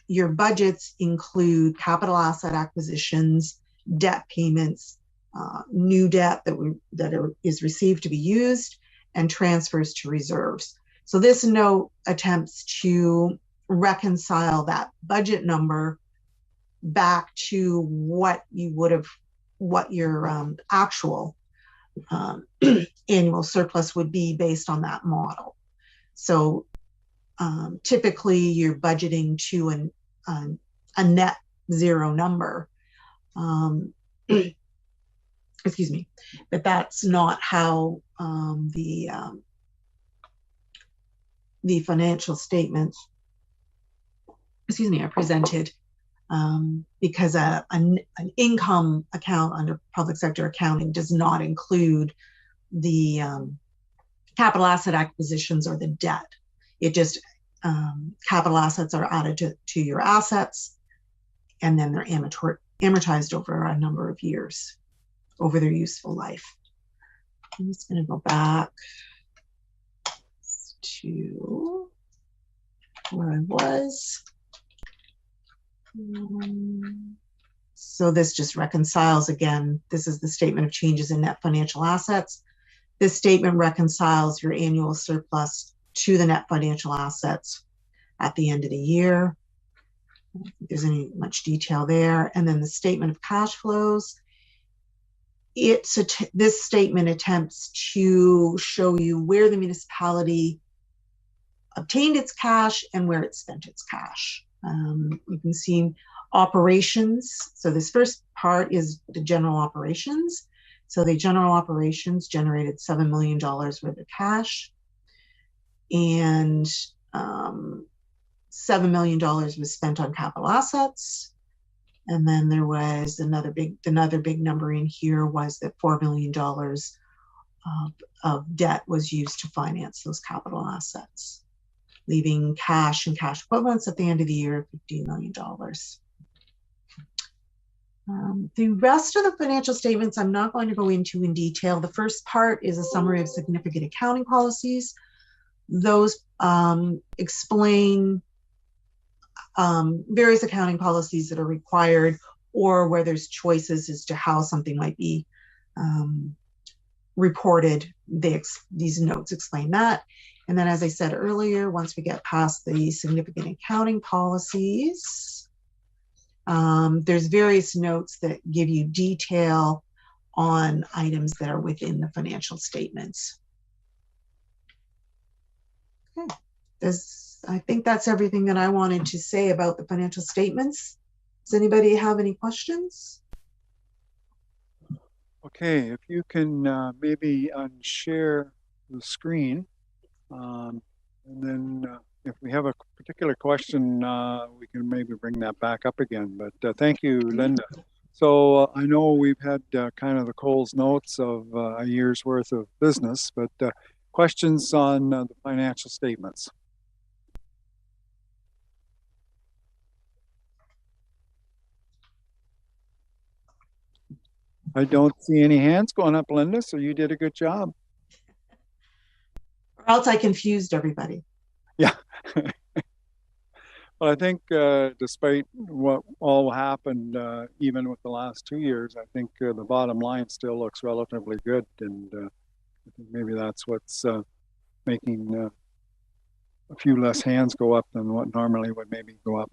your budgets include capital asset acquisitions, debt payments, new debt that is received to be used, and transfers to reserves. So this note attempts to reconcile that budget number back to what your actual annual surplus would be based on that model. So typically you're budgeting to a net zero number. Excuse me, but that's not how the financial statements, are presented, because an income account under public sector accounting does not include the capital asset acquisitions or the debt. It just, capital assets are added to your assets, and then they're amortized over a number of years over their useful life. I'm just going to go back to where I was. So this just reconciles again. This is the statement of changes in net financial assets. This statement reconciles your annual surplus to the net financial assets at the end of the year. I don't think there's any much detail there. And then the statement of cash flows. this statement attempts to show you where the municipality obtained its cash and where it spent its cash. You can see operations. So this first part is the general operations. So the general operations generated $7 million worth of cash, and $7 million was spent on capital assets. And then there was another big number in here was that $4 million of debt was used to finance those capital assets, leaving cash and cash equivalents at the end of the year $15 million. The rest of the financial statements I'm not going to go into in detail. The first part is a summary of significant accounting policies. Those explain various accounting policies that are required, or where there's choices as to how something might be reported. These notes explain that. And then, as I said earlier, once we get past the significant accounting policies, there's various notes that give you detail on items that are within the financial statements. Okay. I think that's everything that I wanted to say about the financial statements. Does anybody have any questions? Okay, if you can maybe unshare the screen, and then if we have a particular question, we can maybe bring that back up again. But thank you, Linda. So I know we've had kind of the Coles notes of a year's worth of business, but questions on the financial statements? I don't see any hands going up, Linda, so you did a good job. Or else I confused everybody. Yeah. Well, I think despite what all happened, even with the last 2 years, I think the bottom line still looks relatively good. And I think maybe that's what's making a few less hands go up than what normally would maybe go up.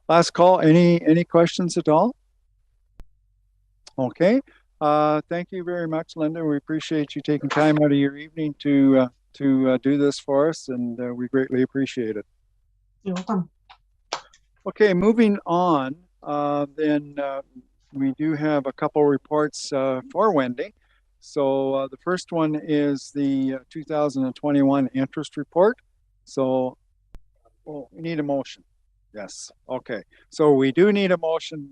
Last call, any questions at all? Okay, thank you very much, Linda. We appreciate you taking time out of your evening to do this for us, and we greatly appreciate it. You're welcome. Okay, moving on, then we do have a couple reports for Wendy. So the first one is the 2021 interest report. So we need a motion. Yes, okay. So we do need a motion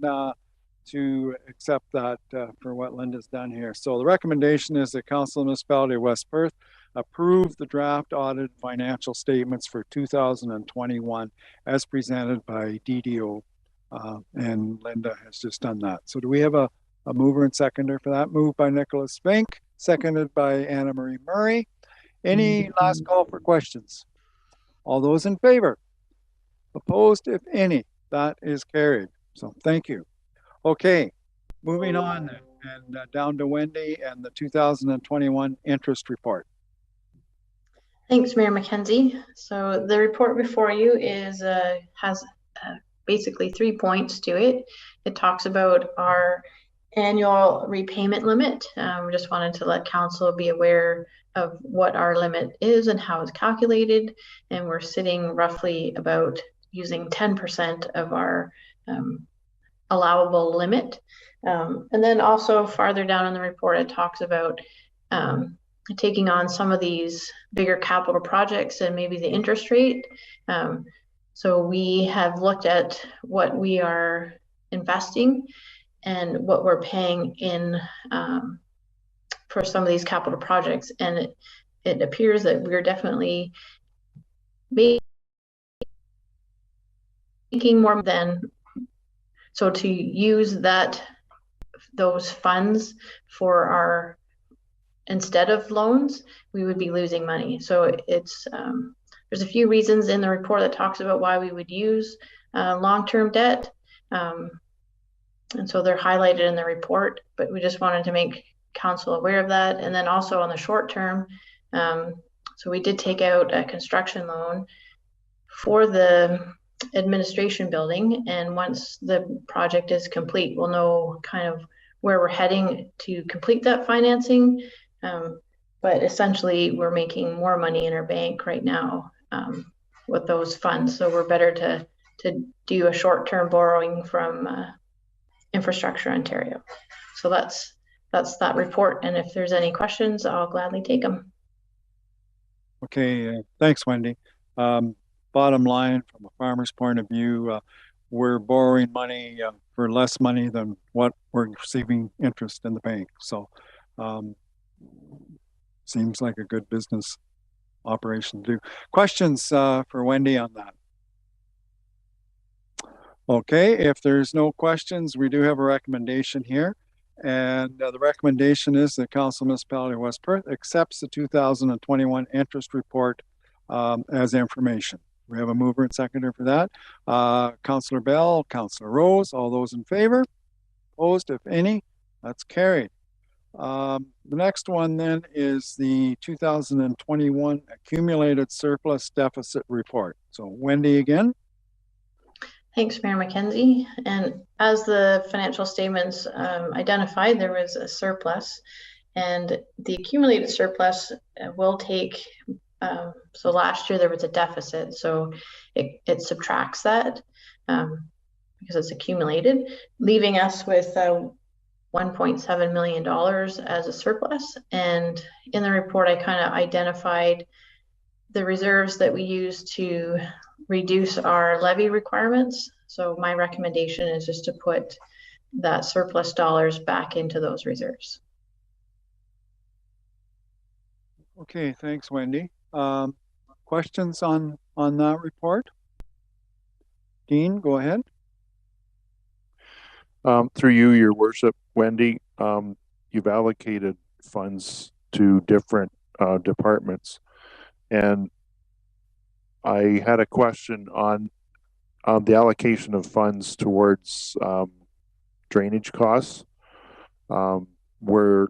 to accept that for what Linda's done here. So the recommendation is that Council of the Municipality of West Perth approve the draft audited financial statements for 2021 as presented by DDO, and Linda has just done that. So do we have a mover and seconder for that? Moved by Nicholas Fink, seconded by Anna Marie Murray. Any last call for questions? All those in favor? Opposed, if any? That is carried. So thank you. Okay, moving on and down to Wendy and the 2021 interest report. Thanks, Mayor Mackenzie. So the report before you is has basically 3 points to it. It talks about our annual repayment limit. We just wanted to let council be aware of what our limit is and how it's calculated. And we're sitting roughly about using 10% of our allowable limit. And then also farther down in the report, it talks about taking on some of these bigger capital projects and maybe the interest rate. So we have looked at what we are investing and what we're paying in for some of these capital projects. And it appears that we're definitely making more than, so to use those funds for our, instead of loans, we would be losing money. So it's there's a few reasons in the report that talks about why we would use long-term debt. And so they're highlighted in the report, but we just wanted to make council aware of that. And then also on the short term, so we did take out a construction loan for the administration building. And once the project is complete, we'll know kind of where we're heading to complete that financing. But essentially, we're making more money in our bank right now with those funds. So we're better to do a short-term borrowing from Infrastructure Ontario. So that's that report. And if there's any questions, I'll gladly take them. Okay, thanks, Wendy. Bottom line, from a farmer's point of view, we're borrowing money for less money than what we're receiving interest in the bank. So seems like a good business operation to do. Questions for Wendy on that? Okay, if there's no questions, we do have a recommendation here. And the recommendation is that Council Municipality of West Perth accepts the 2021 interest report as information. We have a mover and seconder for that. Councillor Bell, Councillor Rose, all those in favor? Opposed, if any? That's carried. The next one then is the 2021 accumulated surplus deficit report. So Wendy again. Thanks, Mayor McKenzie. And as the financial statements identified, there was a surplus, and the accumulated surplus will take, so last year there was a deficit, so it subtracts that because it's accumulated, leaving us with $1.7 million as a surplus. And in the report, I kind of identified the reserves that we use to reduce our levy requirements. So my recommendation is just to put that surplus dollars back into those reserves. Okay, thanks, Wendy. Questions on that report? Dean, go ahead. Through you, Your Worship, Wendy, you've allocated funds to different departments. And I had a question on the allocation of funds towards drainage costs, where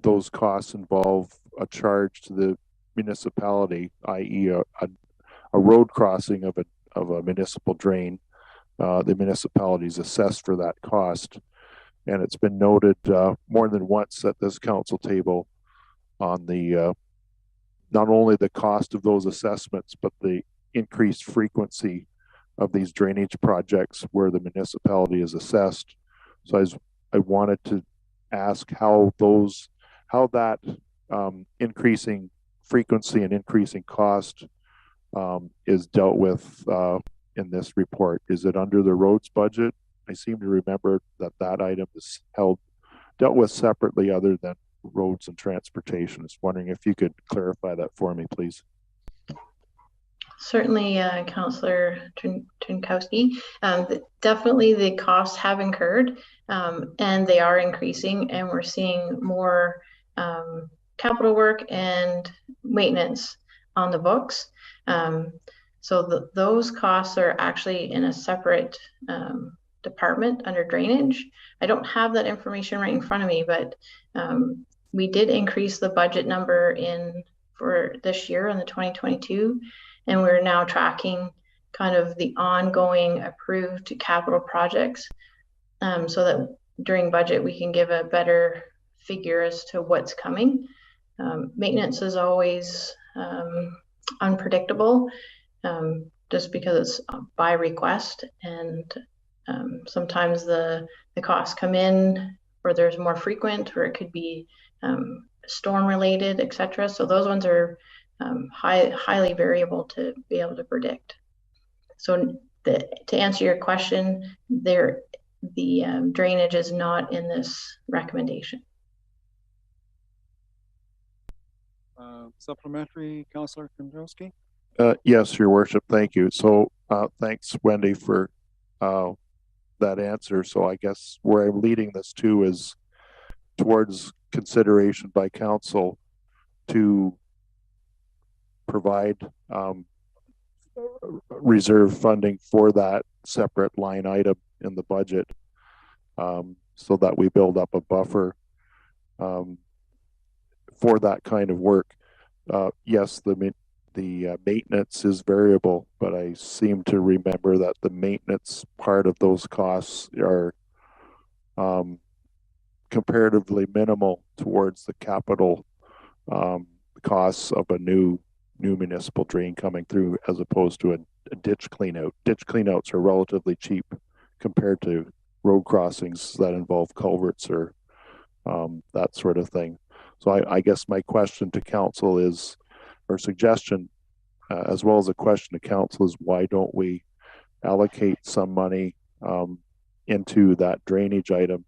those costs involve a charge to the municipality, i.e. a road crossing of a municipal drain. The municipality is assessed for that cost. And it's been noted more than once at this council table on the not only the cost of those assessments, but the increased frequency of these drainage projects where the municipality is assessed. So I wanted to ask how that increasing frequency and increasing cost is dealt with in this report. Is it under the roads budget? I seem to remember that item is dealt with separately other than roads and transportation. I was wondering if you could clarify that for me, please. Certainly, Councillor Trinkowski. Definitely the costs have incurred and they are increasing, and we're seeing more capital work and maintenance on the books. So those costs are actually in a separate department under drainage. I don't have that information right in front of me, but we did increase the budget number for this year in the 2022, and we're now tracking kind of the ongoing approved capital projects so that during budget we can give a better figure as to what's coming. Maintenance is always unpredictable just because it's by request, and sometimes the costs come in or there's more frequent, or it could be storm related, etc. So those ones are highly variable to be able to predict. So to answer your question, the drainage is not in this recommendation. Supplementary, Councillor Kondrowski? Yes, Your Worship, thank you. So thanks, Wendy, for that answer. So I guess where I'm leading this to is towards consideration by council to provide reserve funding for that separate line item in the budget, so that we build up a buffer for that kind of work. Yes, the maintenance is variable, but I seem to remember that the maintenance part of those costs are comparatively minimal towards the capital costs of a new municipal drain coming through, as opposed to a ditch cleanout. Ditch cleanouts are relatively cheap compared to road crossings that involve culverts or that sort of thing. So I guess my question to council is, or suggestion, as well as a question to council, is why don't we allocate some money into that drainage item,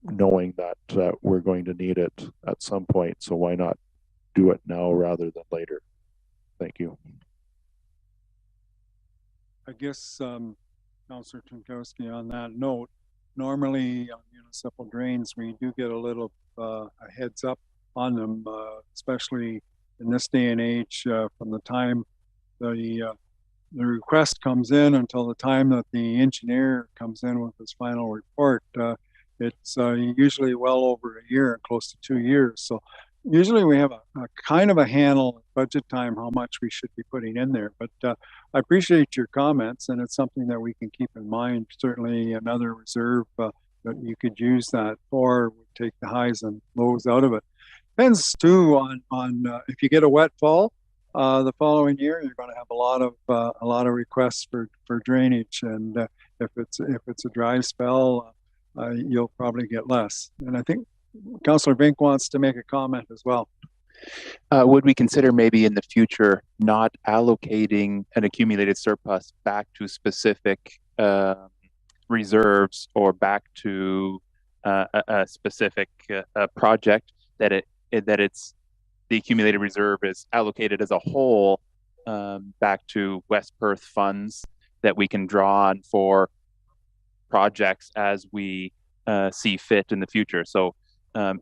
knowing that we're going to need it at some point. So why not do it now rather than later? Thank you. I guess, Councillor Jankowski, on that note, normally on municipal drains, we do get a little a heads up on them, especially in this day and age, from the time the request comes in until the time that the engineer comes in with his final report. It's usually well over a year, close to 2 years. So usually we have a kind of a handle at budget time how much we should be putting in there. But I appreciate your comments, and it's something that we can keep in mind. Certainly another reserve that you could use that for would take the highs and lows out of it. Depends too on if you get a wet fall the following year, you're going to have a lot of requests for drainage, and if it's a dry spell, you'll probably get less. And I think Councillor Vink wants to make a comment as well. Would we consider maybe in the future not allocating an accumulated surplus back to specific reserves or back to a specific project, that it's the accumulated reserve is allocated as a whole back to West Perth funds that we can draw on for projects as we see fit in the future? So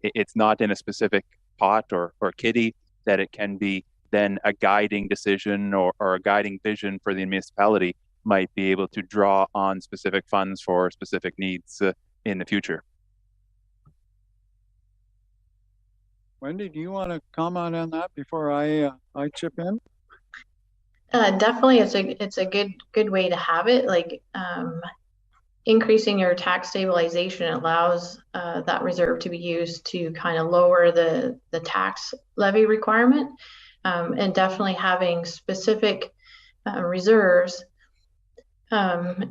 it's not in a specific pot or kitty, that it can be then a guiding decision or a guiding vision for the municipality might be able to draw on specific funds for specific needs in the future. Wendy, do you want to comment on that before I chip in? Definitely, it's a good way to have it. Like increasing your tax stabilization allows that reserve to be used to kind of lower the tax levy requirement, and definitely having specific reserves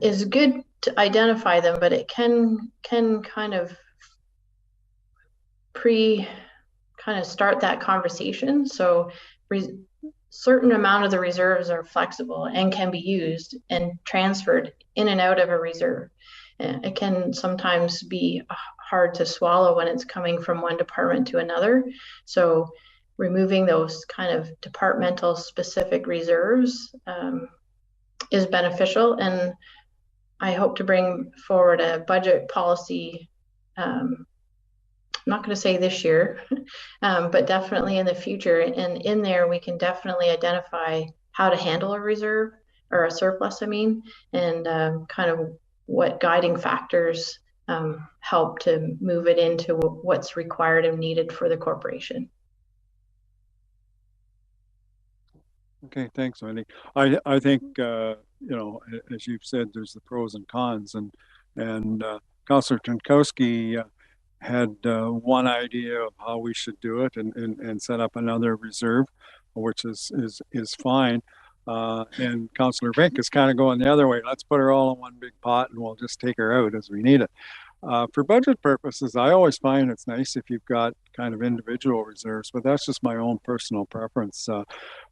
is good to identify them, but it can kind of start that conversation. So certain amount of the reserves are flexible and can be used and transferred in and out of a reserve. It can sometimes be hard to swallow when it's coming from one department to another. So removing those kind of departmental specific reserves is beneficial. And I hope to bring forward a budget policy, I'm not going to say this year, but definitely in the future. And in there, we can definitely identify how to handle a reserve or a surplus, and kind of what guiding factors help to move it into what's required and needed for the corporation. Okay, thanks, Wendy. I think as you've said, there's the pros and cons, and Councillor Jankowski had one idea of how we should do it, and set up another reserve, which is fine. And Councillor Vink is kind of going the other way. Let's put her all in one big pot and we'll just take her out as we need it. For budget purposes, I always find it's nice if you've got kind of individual reserves, but that's just my own personal preference.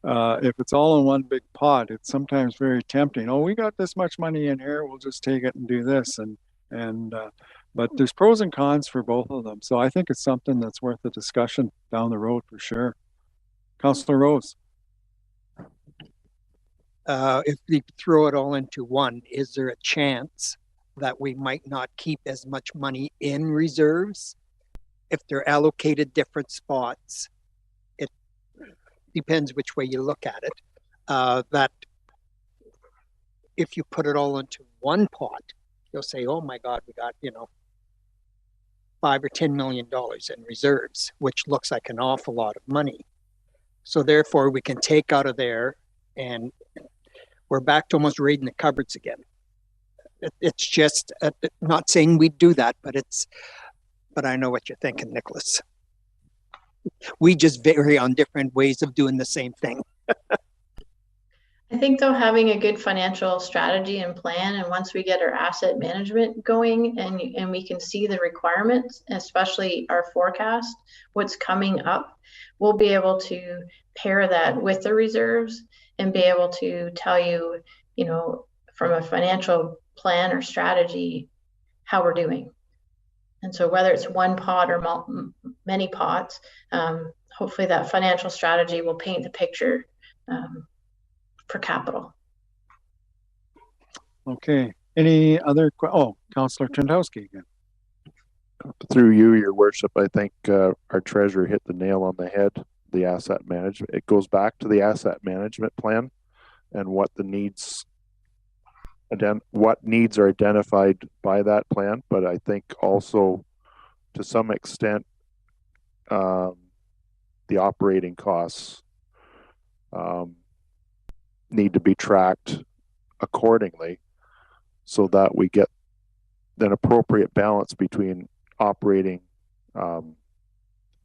If it's all in one big pot, it's sometimes very tempting. Oh, we got this much money in here, we'll just take it and do this. But there's pros and cons for both of them. So I think it's something that's worth a discussion down the road for sure. Councillor Rose. If we throw it all into one, is there a chance that we might not keep as much money in reserves if they're allocated different spots? It depends which way you look at it. That if you put it all into one pot, you'll say, oh my God, we got, $5 or $10 million in reserves, which looks like an awful lot of money. So therefore we can take out of there, and we're back to almost raiding the cupboards again. It's just not saying we do that, but I know what you're thinking, Nicholas. We just vary on different ways of doing the same thing. I think though, having a good financial strategy and plan, and once we get our asset management going and we can see the requirements, especially our forecast, what's coming up, we'll be able to pair that with the reserves and be able to tell you, you know, from a financial plan or strategy, how we're doing. And so whether it's one pot or many pots, hopefully that financial strategy will paint the picture for capital. Okay. Any other? Councillor Trendowski again. Through you, Your Worship, I think our treasurer hit the nail on the head. The asset management. It goes back to the asset management plan and what the needs. What needs are identified by that plan, but I think also, to some extent, the operating costs need to be tracked accordingly so that we get an appropriate balance between operating,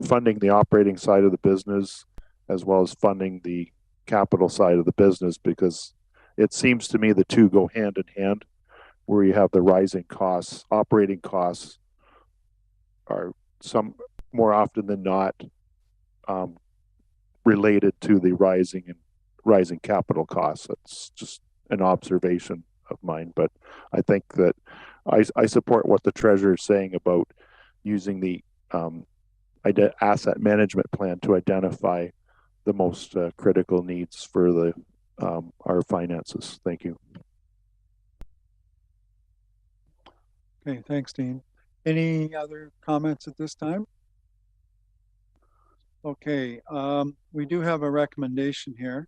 funding the operating side of the business as well as funding the capital side of the business, because it seems to me the two go hand in hand, where you have the rising costs. Operating costs are some more often than not related to the rising capital costs. That's just an observation of mine, but I think that I support what the treasurer is saying about using the asset management plan to identify the most critical needs for our finances. Thank you. Okay, thanks, Dean. Any other comments at this time? Okay, we do have a recommendation here.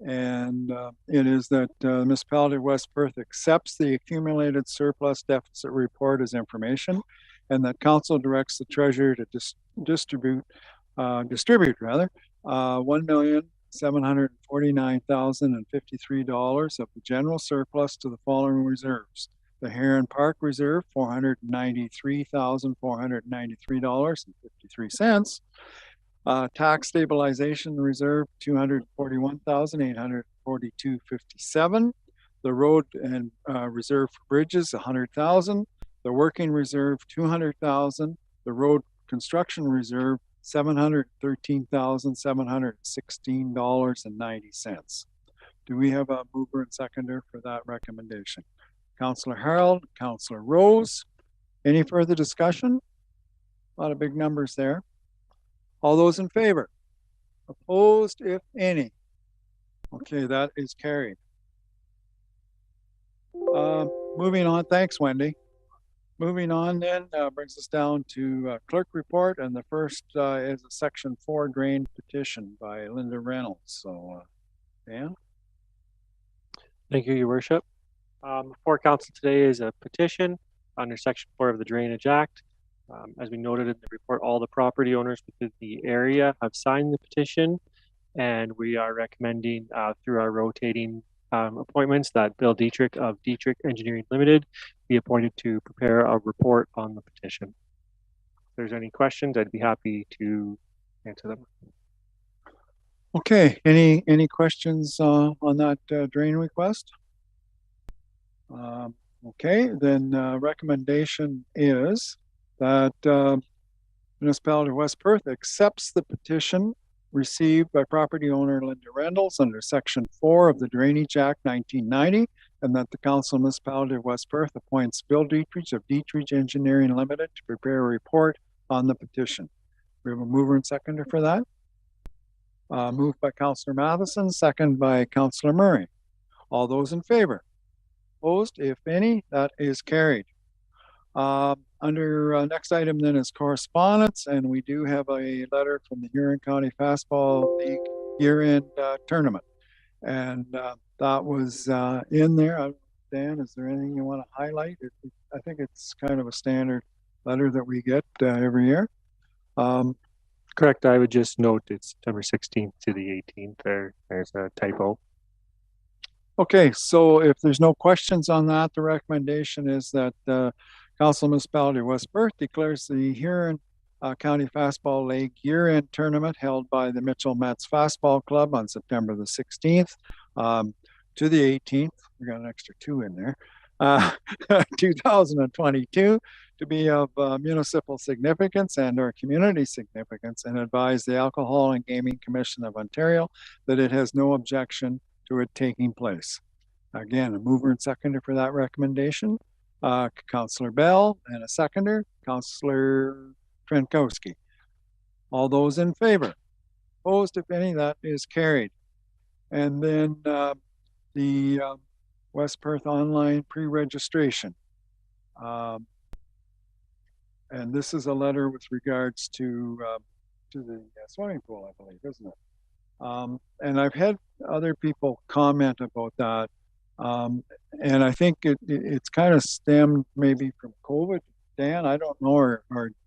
It is that the municipality of West Perth accepts the accumulated surplus deficit report as information, and that council directs the treasurer to distribute $1,749,053 of the general surplus to the following reserves: the Heron Park Reserve, $493,493.53. Tax Stabilization Reserve, $241,842.57. The Road and Reserve for Bridges, $100,000. The Working Reserve, $200,000. The Road Construction Reserve, $713,716.90. Do we have a mover and seconder for that recommendation? Councillor Harold, Councillor Rose. Any further discussion? A lot of big numbers there. All those in favor? Opposed, if any? Okay, that is carried. Moving on, thanks, Wendy. Moving on then, brings us down to clerk report, and the first is a Section 4 drain petition by Linda Reynolds. So, Dan? Thank you, Your Worship. Before council today is a petition under Section 4 of the Drainage Act. As we noted in the report, all the property owners within the area have signed the petition, and we are recommending through our rotating appointments that Bill Dietrich of Dietrich Engineering Limited be appointed to prepare a report on the petition. If there's any questions, I'd be happy to answer them. Okay, any questions on that drain request? Okay, then recommendation is that municipality of West Perth accepts the petition received by property owner Linda Reynolds under Section 4 of the Drainage Act 1990, and that the Council of Municipality of West Perth appoints Bill Dietrich of Dietrich Engineering Limited to prepare a report on the petition. We have a mover and seconder for that. Moved by Councillor Matheson, second by Councillor Murray. All those in favor? Opposed, if any? That is carried. Under next item then is correspondence, and we do have a letter from the Huron County Fastball League year-end tournament, and that was in there. Dan, is there anything you want to highlight? I think it's kind of a standard letter that we get every year. Correct. I would just note it's September 16th to the 18th. There's a typo. Okay, so if there's no questions on that, the recommendation is that Council Municipality of West Perth declares the Huron County Fastball League year-end tournament held by the Mitchell Mets Fastball Club on September the 16th to the 18th. We got an extra 2 in there. 2022 to be of municipal significance and or community significance, and advise the Alcohol and Gaming Commission of Ontario that it has no objection to it taking place. Again, a mover and seconder for that recommendation, Councillor Bell, and a seconder, Councillor Trenkowski. All those in favor? Opposed, if any, that is carried. And then the West Perth online pre-registration. And this is a letter with regards to the swimming pool, I believe, isn't it? And I've had other people comment about that. And I think it's kind of stemmed maybe from COVID. Dan, I don't know, or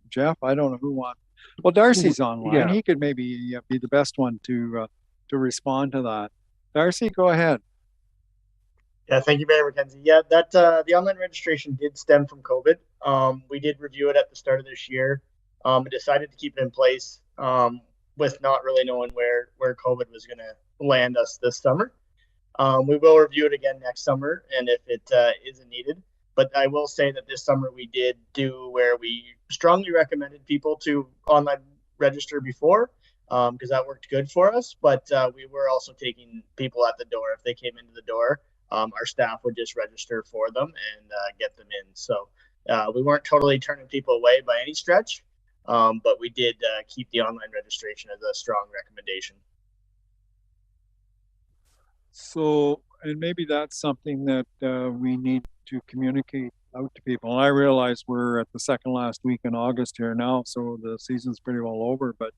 Jeff, I don't know who wants. Well, Darcy's online. Yeah. He could maybe be the best one to respond to that. Darcy, go ahead. Yeah, thank you, Mayor McKenzie. Yeah, that the online registration did stem from COVID. We did review it at the start of this year and decided to keep it in place with not really knowing where COVID was going to land us this summer. We will review it again next summer, and if it isn't needed. But I will say that this summer we did do where we strongly recommended people to online register before because that worked good for us. But we were also taking people at the door. If they came into the door, our staff would just register for them and get them in. So we weren't totally turning people away by any stretch, but we did keep the online registration as a strong recommendation. So, and maybe that's something that we need to communicate out to people. And I realize we're at the second last week in August here now, so the season's pretty well over. But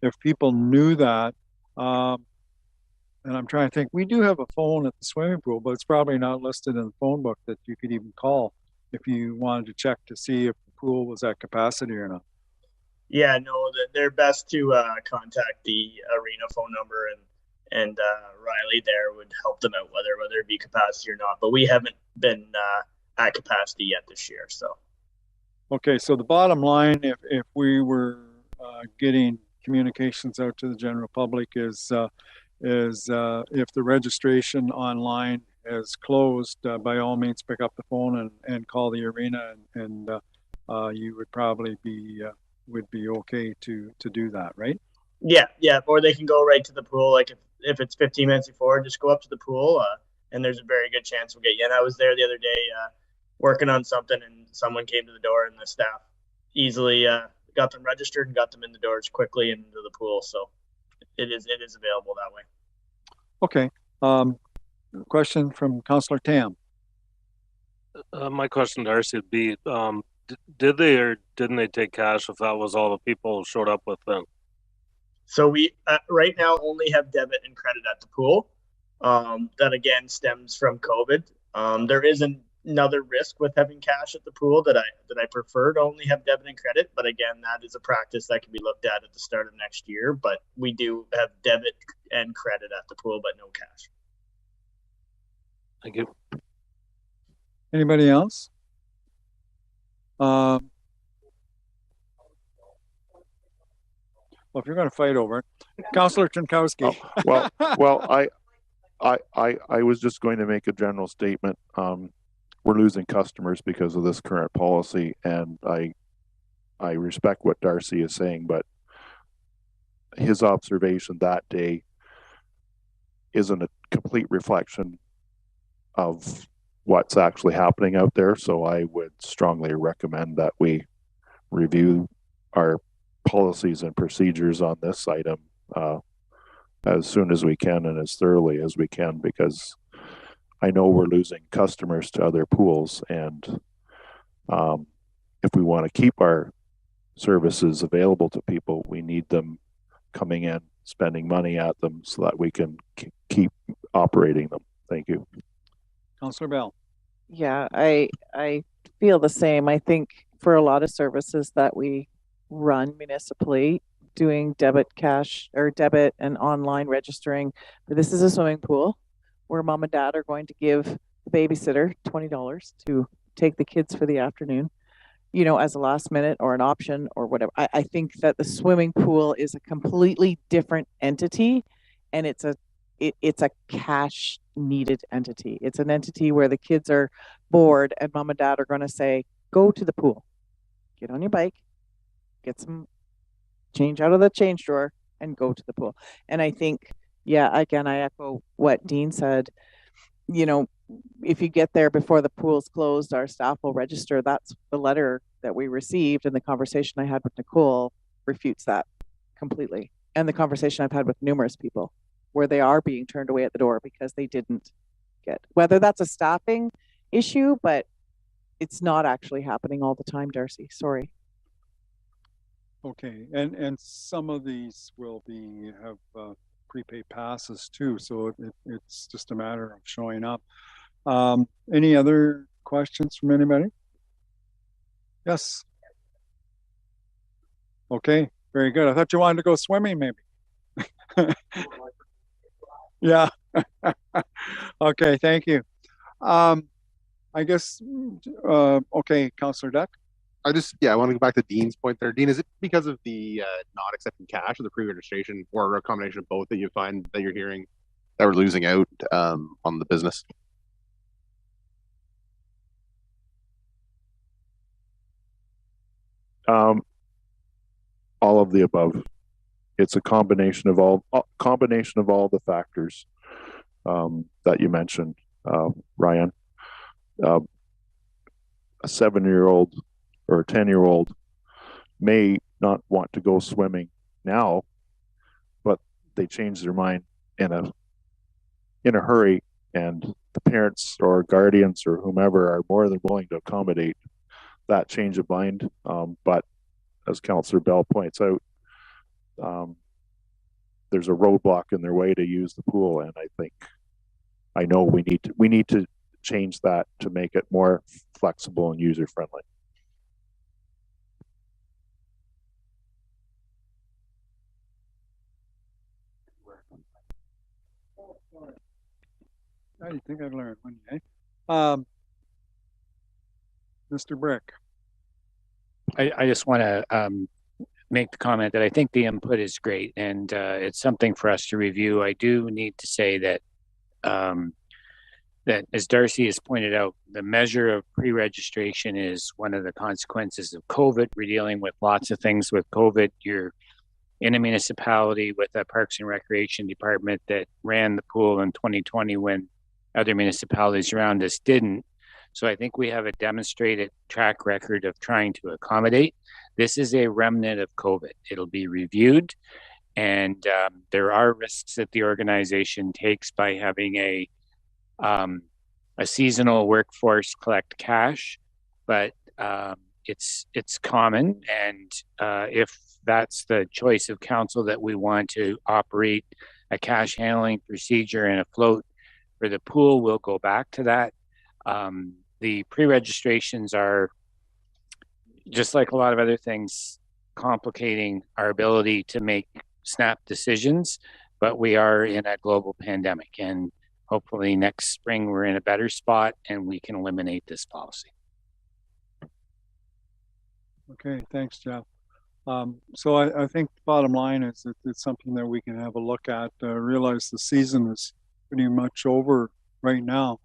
if people knew that, and I'm trying to think, we do have a phone at the swimming pool, but it's probably not listed in the phone book that you could even call if you wanted to check to see if the pool was at capacity or not. Yeah, no, they're best to contact the arena phone number, and Riley there would help them out whether it be capacity or not. But we haven't been at capacity yet this year. So. Okay, so the bottom line, if we were getting communications out to the general public is if the registration online is closed, by all means pick up the phone and call the arena, and you would probably be okay to do that, right? Yeah, or they can go right to the pool. Like if it's 15 minutes before, just go up to the pool, and there's a very good chance we'll get you. And I was there the other day working on something, and someone came to the door, and the staff easily got them registered and got them in the doors quickly into the pool. So it is available that way. Okay. Question from Councillor Tam. My question to Darcy would be, did they or didn't they take cash if that was all the people showed up with them? So we right now only have debit and credit at the pool. That again stems from COVID. There is another risk with having cash at the pool that I prefer to only have debit and credit. But again, that is a practice that can be looked at the start of next year. But we do have debit and credit at the pool, but no cash. Thank you. Anybody else? Well, if you're going to fight over it, Councillor Trenkowski. I was just going to make a general statement. We're losing customers because of this current policy, and I respect what Darcy is saying, but his observation that day isn't a complete reflection of what's actually happening out there. So I would strongly recommend that we review our policies and procedures on this item as soon as we can and as thoroughly as we can, because I know we're losing customers to other pools, and if we want to keep our services available to people, we need them coming in, spending money at them so that we can keep operating them. Thank you. Councillor Bell. Yeah, I feel the same. I think for a lot of services that we run municipally, doing debit, cash, or debit and online registering, but this is a swimming pool where mom and dad are going to give the babysitter $20 to take the kids for the afternoon, you know, as a last minute or an option or whatever. I think that the swimming pool is a completely different entity, and it's a cash needed entity. It's an entity where the kids are bored and mom and dad are going to say, go to the pool, get on your bike, get some change out of the change drawer and go to the pool. And I think, yeah, again, I echo what Dean said. You know, if you get there before the pool's closed, our staff will register. That's the letter that we received, and the conversation I had with Nicole refutes that completely. And the conversation I've had with numerous people where they are being turned away at the door because they didn't get, whether that's a staffing issue, but it's not actually happening all the time, Darcy. Sorry. Okay, and some of these will have prepaid passes too, so it's just a matter of showing up. Any other questions from anybody? Yes. Okay, very good. I thought you wanted to go swimming, maybe. Yeah. Okay, thank you. I guess, okay, Councillor Duck. I want to go back to Dean's point there. Dean, is it because of the not accepting cash or the pre-registration, or a combination of both that you find that you're hearing that we're losing out on the business? All of the above. It's a combination of all the factors that you mentioned, Ryan. A 7-year-old or a 10-year-old may not want to go swimming now, but they change their mind in a hurry, and the parents or guardians or whomever are more than willing to accommodate that change of mind. But as Councillor Bell points out, there's a roadblock in their way to use the pool, and I know we need to change that to make it more flexible and user friendly. I think I've learned one day. Mr. Brick. I just want to make the comment that I think the input is great, and it's something for us to review. I do need to say that that, as Darcy has pointed out, the measure of pre-registration is one of the consequences of COVID. We're dealing with lots of things with COVID. You're in a municipality with a Parks and Recreation department that ran the pool in 2020 when other municipalities around us didn't. So I think we have a demonstrated track record of trying to accommodate. This is a remnant of COVID. It'll be reviewed, and there are risks that the organization takes by having a seasonal workforce collect cash, but it's common, and if that's the choice of council, that we want to operate a cash handling procedure and a float for the pool, we'll go back to that. The pre-registrations are, just like a lot of other things, complicating our ability to make snap decisions, but we are in a global pandemic, and hopefully next spring we're in a better spot and we can eliminate this policy. Okay, thanks, Jeff. So I think the bottom line is that it's something that we can have a look at. Realize the season is pretty much over right now.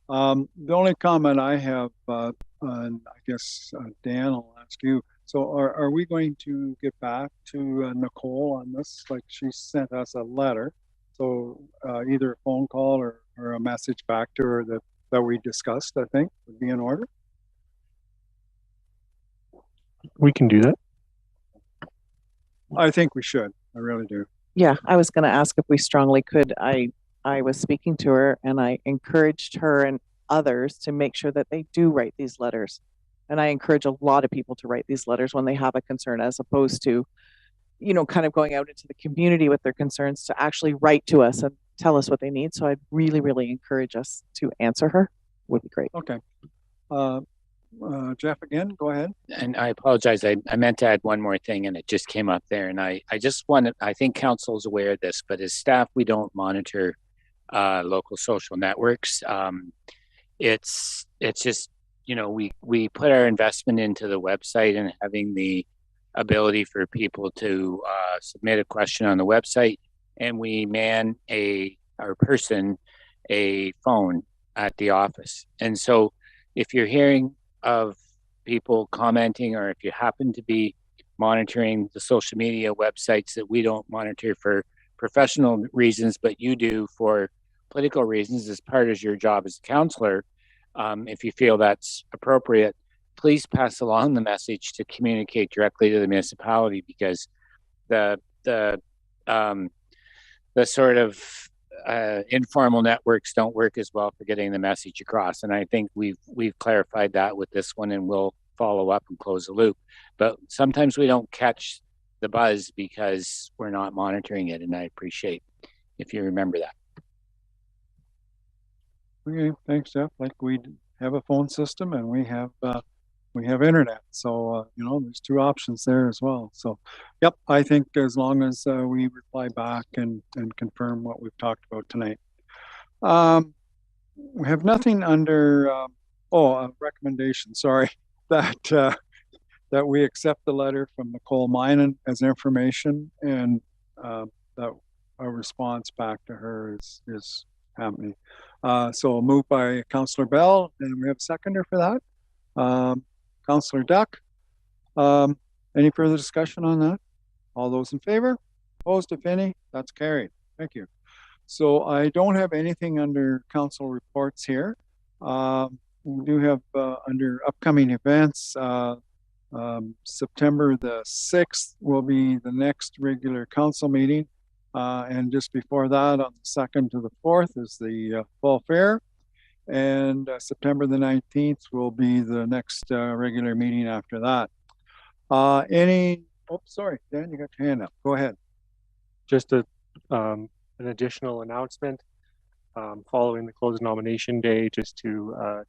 The only comment I have, and I guess Dan, I'll ask you. So are we going to get back to Nicole on this? Like, she sent us a letter. So either a phone call or a message back to her that we discussed, I think, would be in order. We can do that. I think we should. I really do. Yeah, I was going to ask if we strongly could. I was speaking to her, and I encouraged her and others to make sure that they do write these letters. And I encourage a lot of people to write these letters when they have a concern, as opposed to, you know, kind of going out into the community with their concerns, to actually write to us and tell us what they need. So I'd really, really encourage us to answer her. Would be great. Okay. Jeff, again, go ahead. And I apologize. I meant to add one more thing, and it just came up there. And I just wanted, I think council's aware of this, but as staff, we don't monitor local social networks. It's just, we put our investment into the website and having the ability for people to submit a question on the website, and we man a phone at the office. And so if you're hearing of people commenting, or if you happen to be monitoring the social media websites that we don't monitor for professional reasons, but you do for political reasons as part of your job as a counselor, if you feel that's appropriate, please pass along the message to communicate directly to the municipality, because the sort of informal networks don't work as well for getting the message across. And I think we've clarified that with this one, and we'll follow up and close the loop. But sometimes we don't catch the buzz because we're not monitoring it, and I appreciate if you remember that. Okay, thanks, Jeff. Like, we have a phone system and we have internet, so there's two options there as well. So yep, I think as long as we reply back and confirm what we've talked about tonight. We have nothing under a recommendation, sorry, that we accept the letter from Nicole Minen as information, and that a response back to her is happening. So moved by Councillor Bell, and we have a seconder for that. Councillor Duck. Any further discussion on that? All those in favor? Opposed, if any? That's carried. Thank you. So I don't have anything under council reports here. We do have under upcoming events, September the 6th will be the next regular council meeting. And just before that, on the 2nd to the 4th is the Fall Fair. And September the 19th will be the next regular meeting after that. Sorry, Dan, you got your hand up. Go ahead. Just an additional announcement following the closed nomination day, just to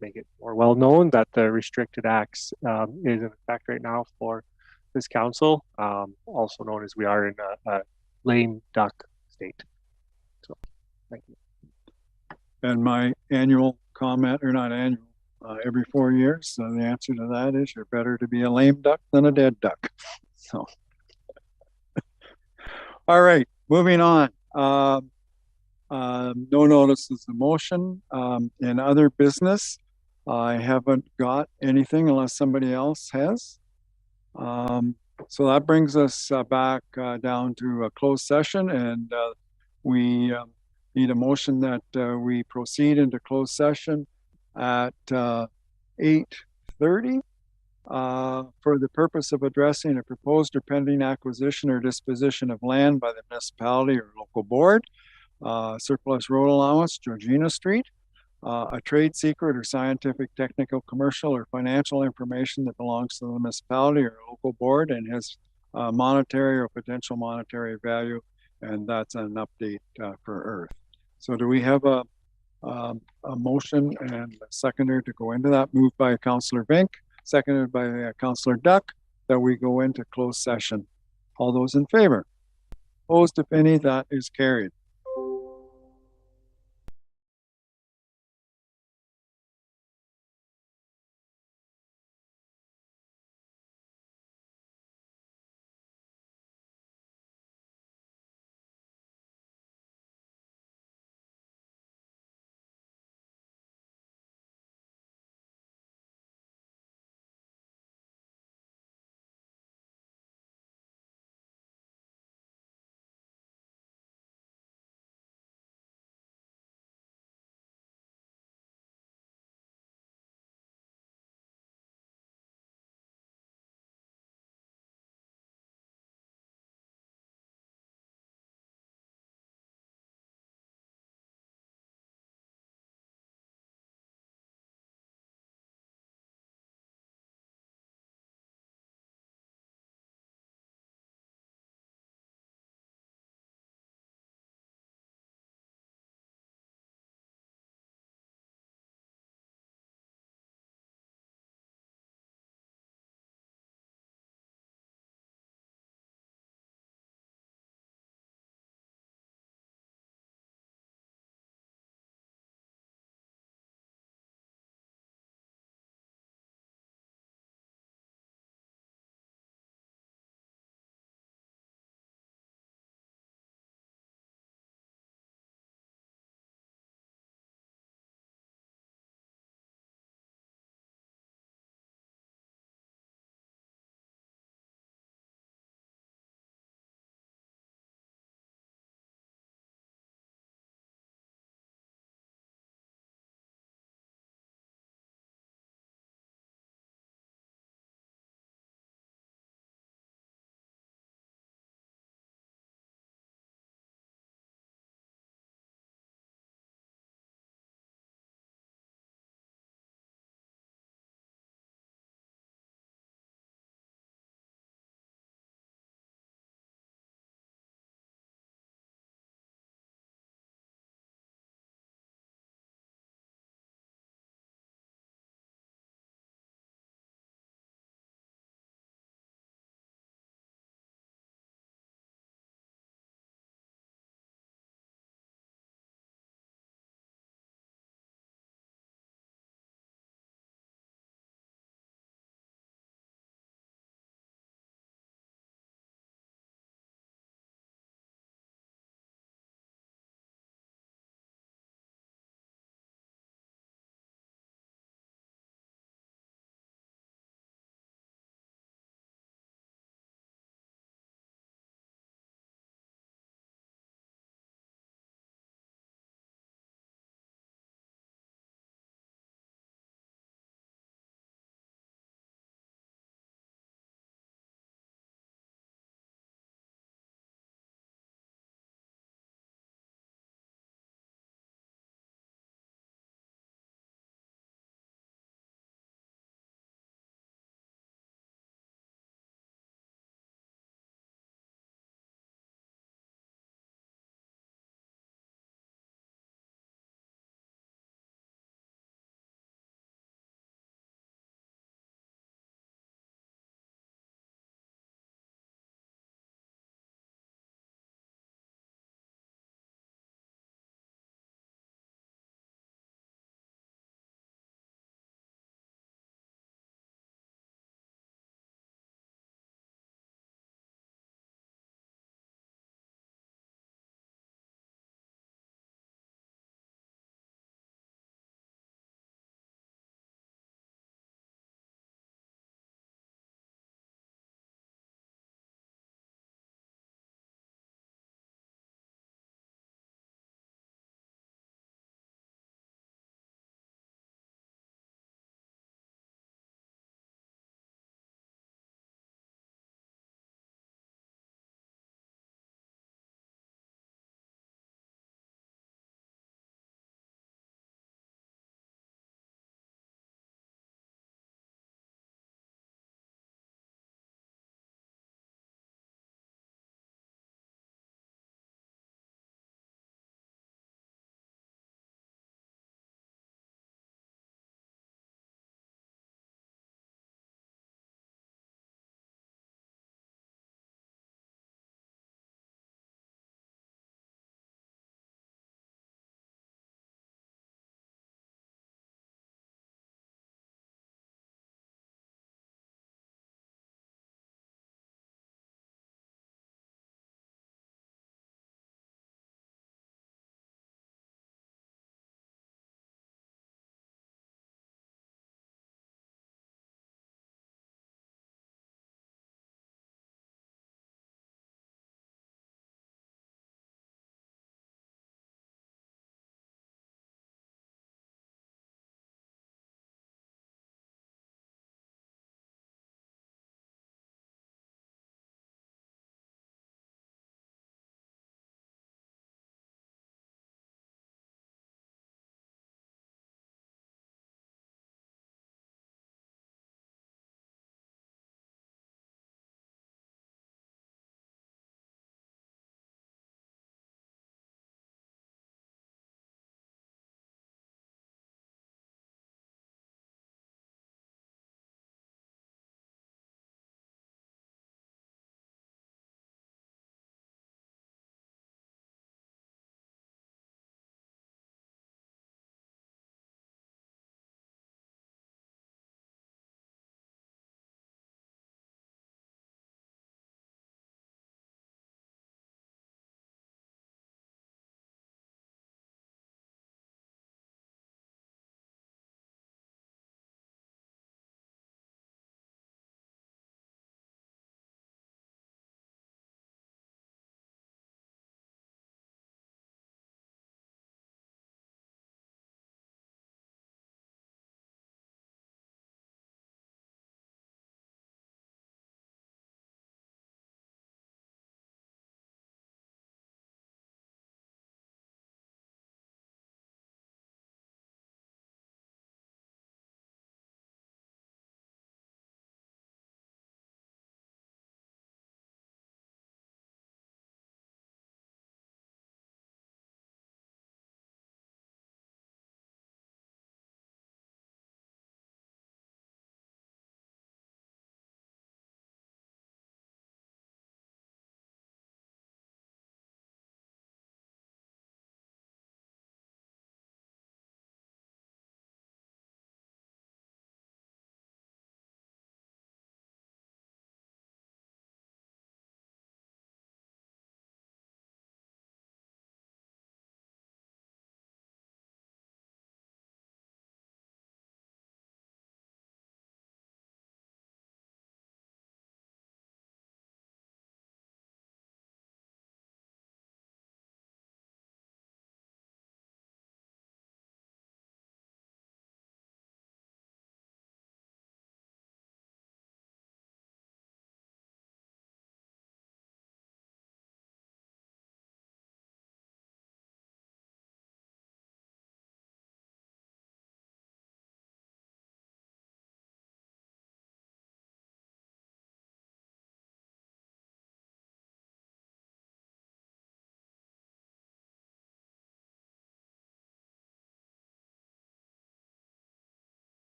make it more well known that the restricted acts is in effect right now for this council, also known as we are in a lame duck state. So, thank you. And my annual comment, or not annual, every 4 years, the answer to that is you're better to be a lame duck than a dead duck. So, all right, moving on. No notices of motion. In other business, I haven't got anything unless somebody else has. So that brings us back down to a closed session, and we need a motion that we proceed into closed session at 8:30 for the purpose of addressing a proposed or pending acquisition or disposition of land by the municipality or local board, surplus road allowance, Georgina Street, a trade secret or scientific, technical, commercial, or financial information that belongs to the municipality or local board and has monetary or potential monetary value, and that's an update for Earth. So do we have a motion and a seconder to go into that? Moved by Councillor Vink, seconded by Councillor Duck, that we go into closed session. All those in favor? Opposed, if any? That is carried.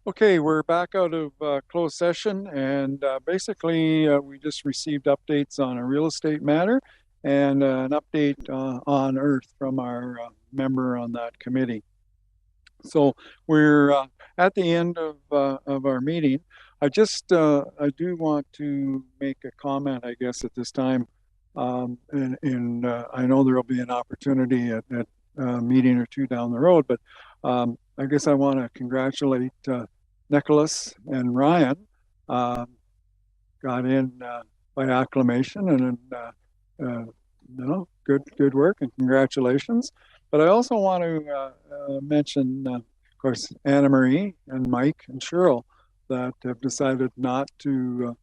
Okay, we're back out of closed session, and basically we just received updates on a real estate matter and an update on Earth from our member on that committee. So we're at the end of our meeting. I do want to make a comment, I guess, at this time. I know there will be an opportunity at a meeting or two down the road, but I guess I want to congratulate Nicholas and Ryan. Got in by acclamation, and good work and congratulations. But I also want to mention, of course, Anna Marie and Mike and Cheryl that have decided not to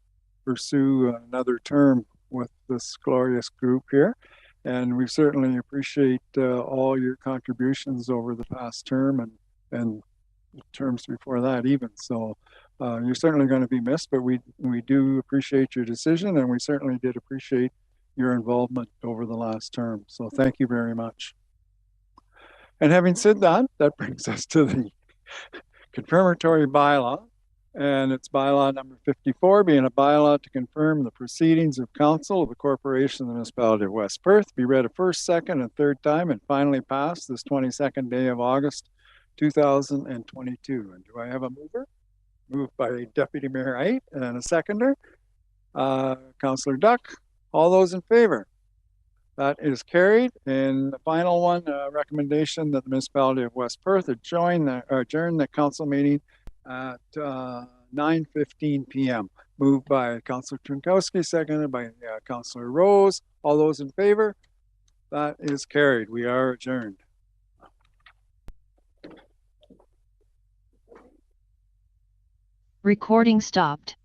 pursue another term with this glorious group here. And we certainly appreciate all your contributions over the past term and terms before that even. So you're certainly going to be missed, but we do appreciate your decision, and we certainly did appreciate your involvement over the last term. So thank you very much. And having said that, that brings us to the confirmatory bylaw, and it's bylaw number 54, being a bylaw to confirm the proceedings of council of the Corporation of the Municipality of West Perth be read a first, second, and third time and finally passed this 22nd day of August 2022. And do I have a mover? Moved by Deputy Mayor Ait, and a seconder, Councillor Duck. All those in favor? That is carried. And the final one, recommendation that the municipality of West Perth adjourn the council meeting at 9:15 p.m. Moved by Councillor Trunkowski, seconded by Councillor Rose. All those in favor? That is carried. We are adjourned. Recording stopped.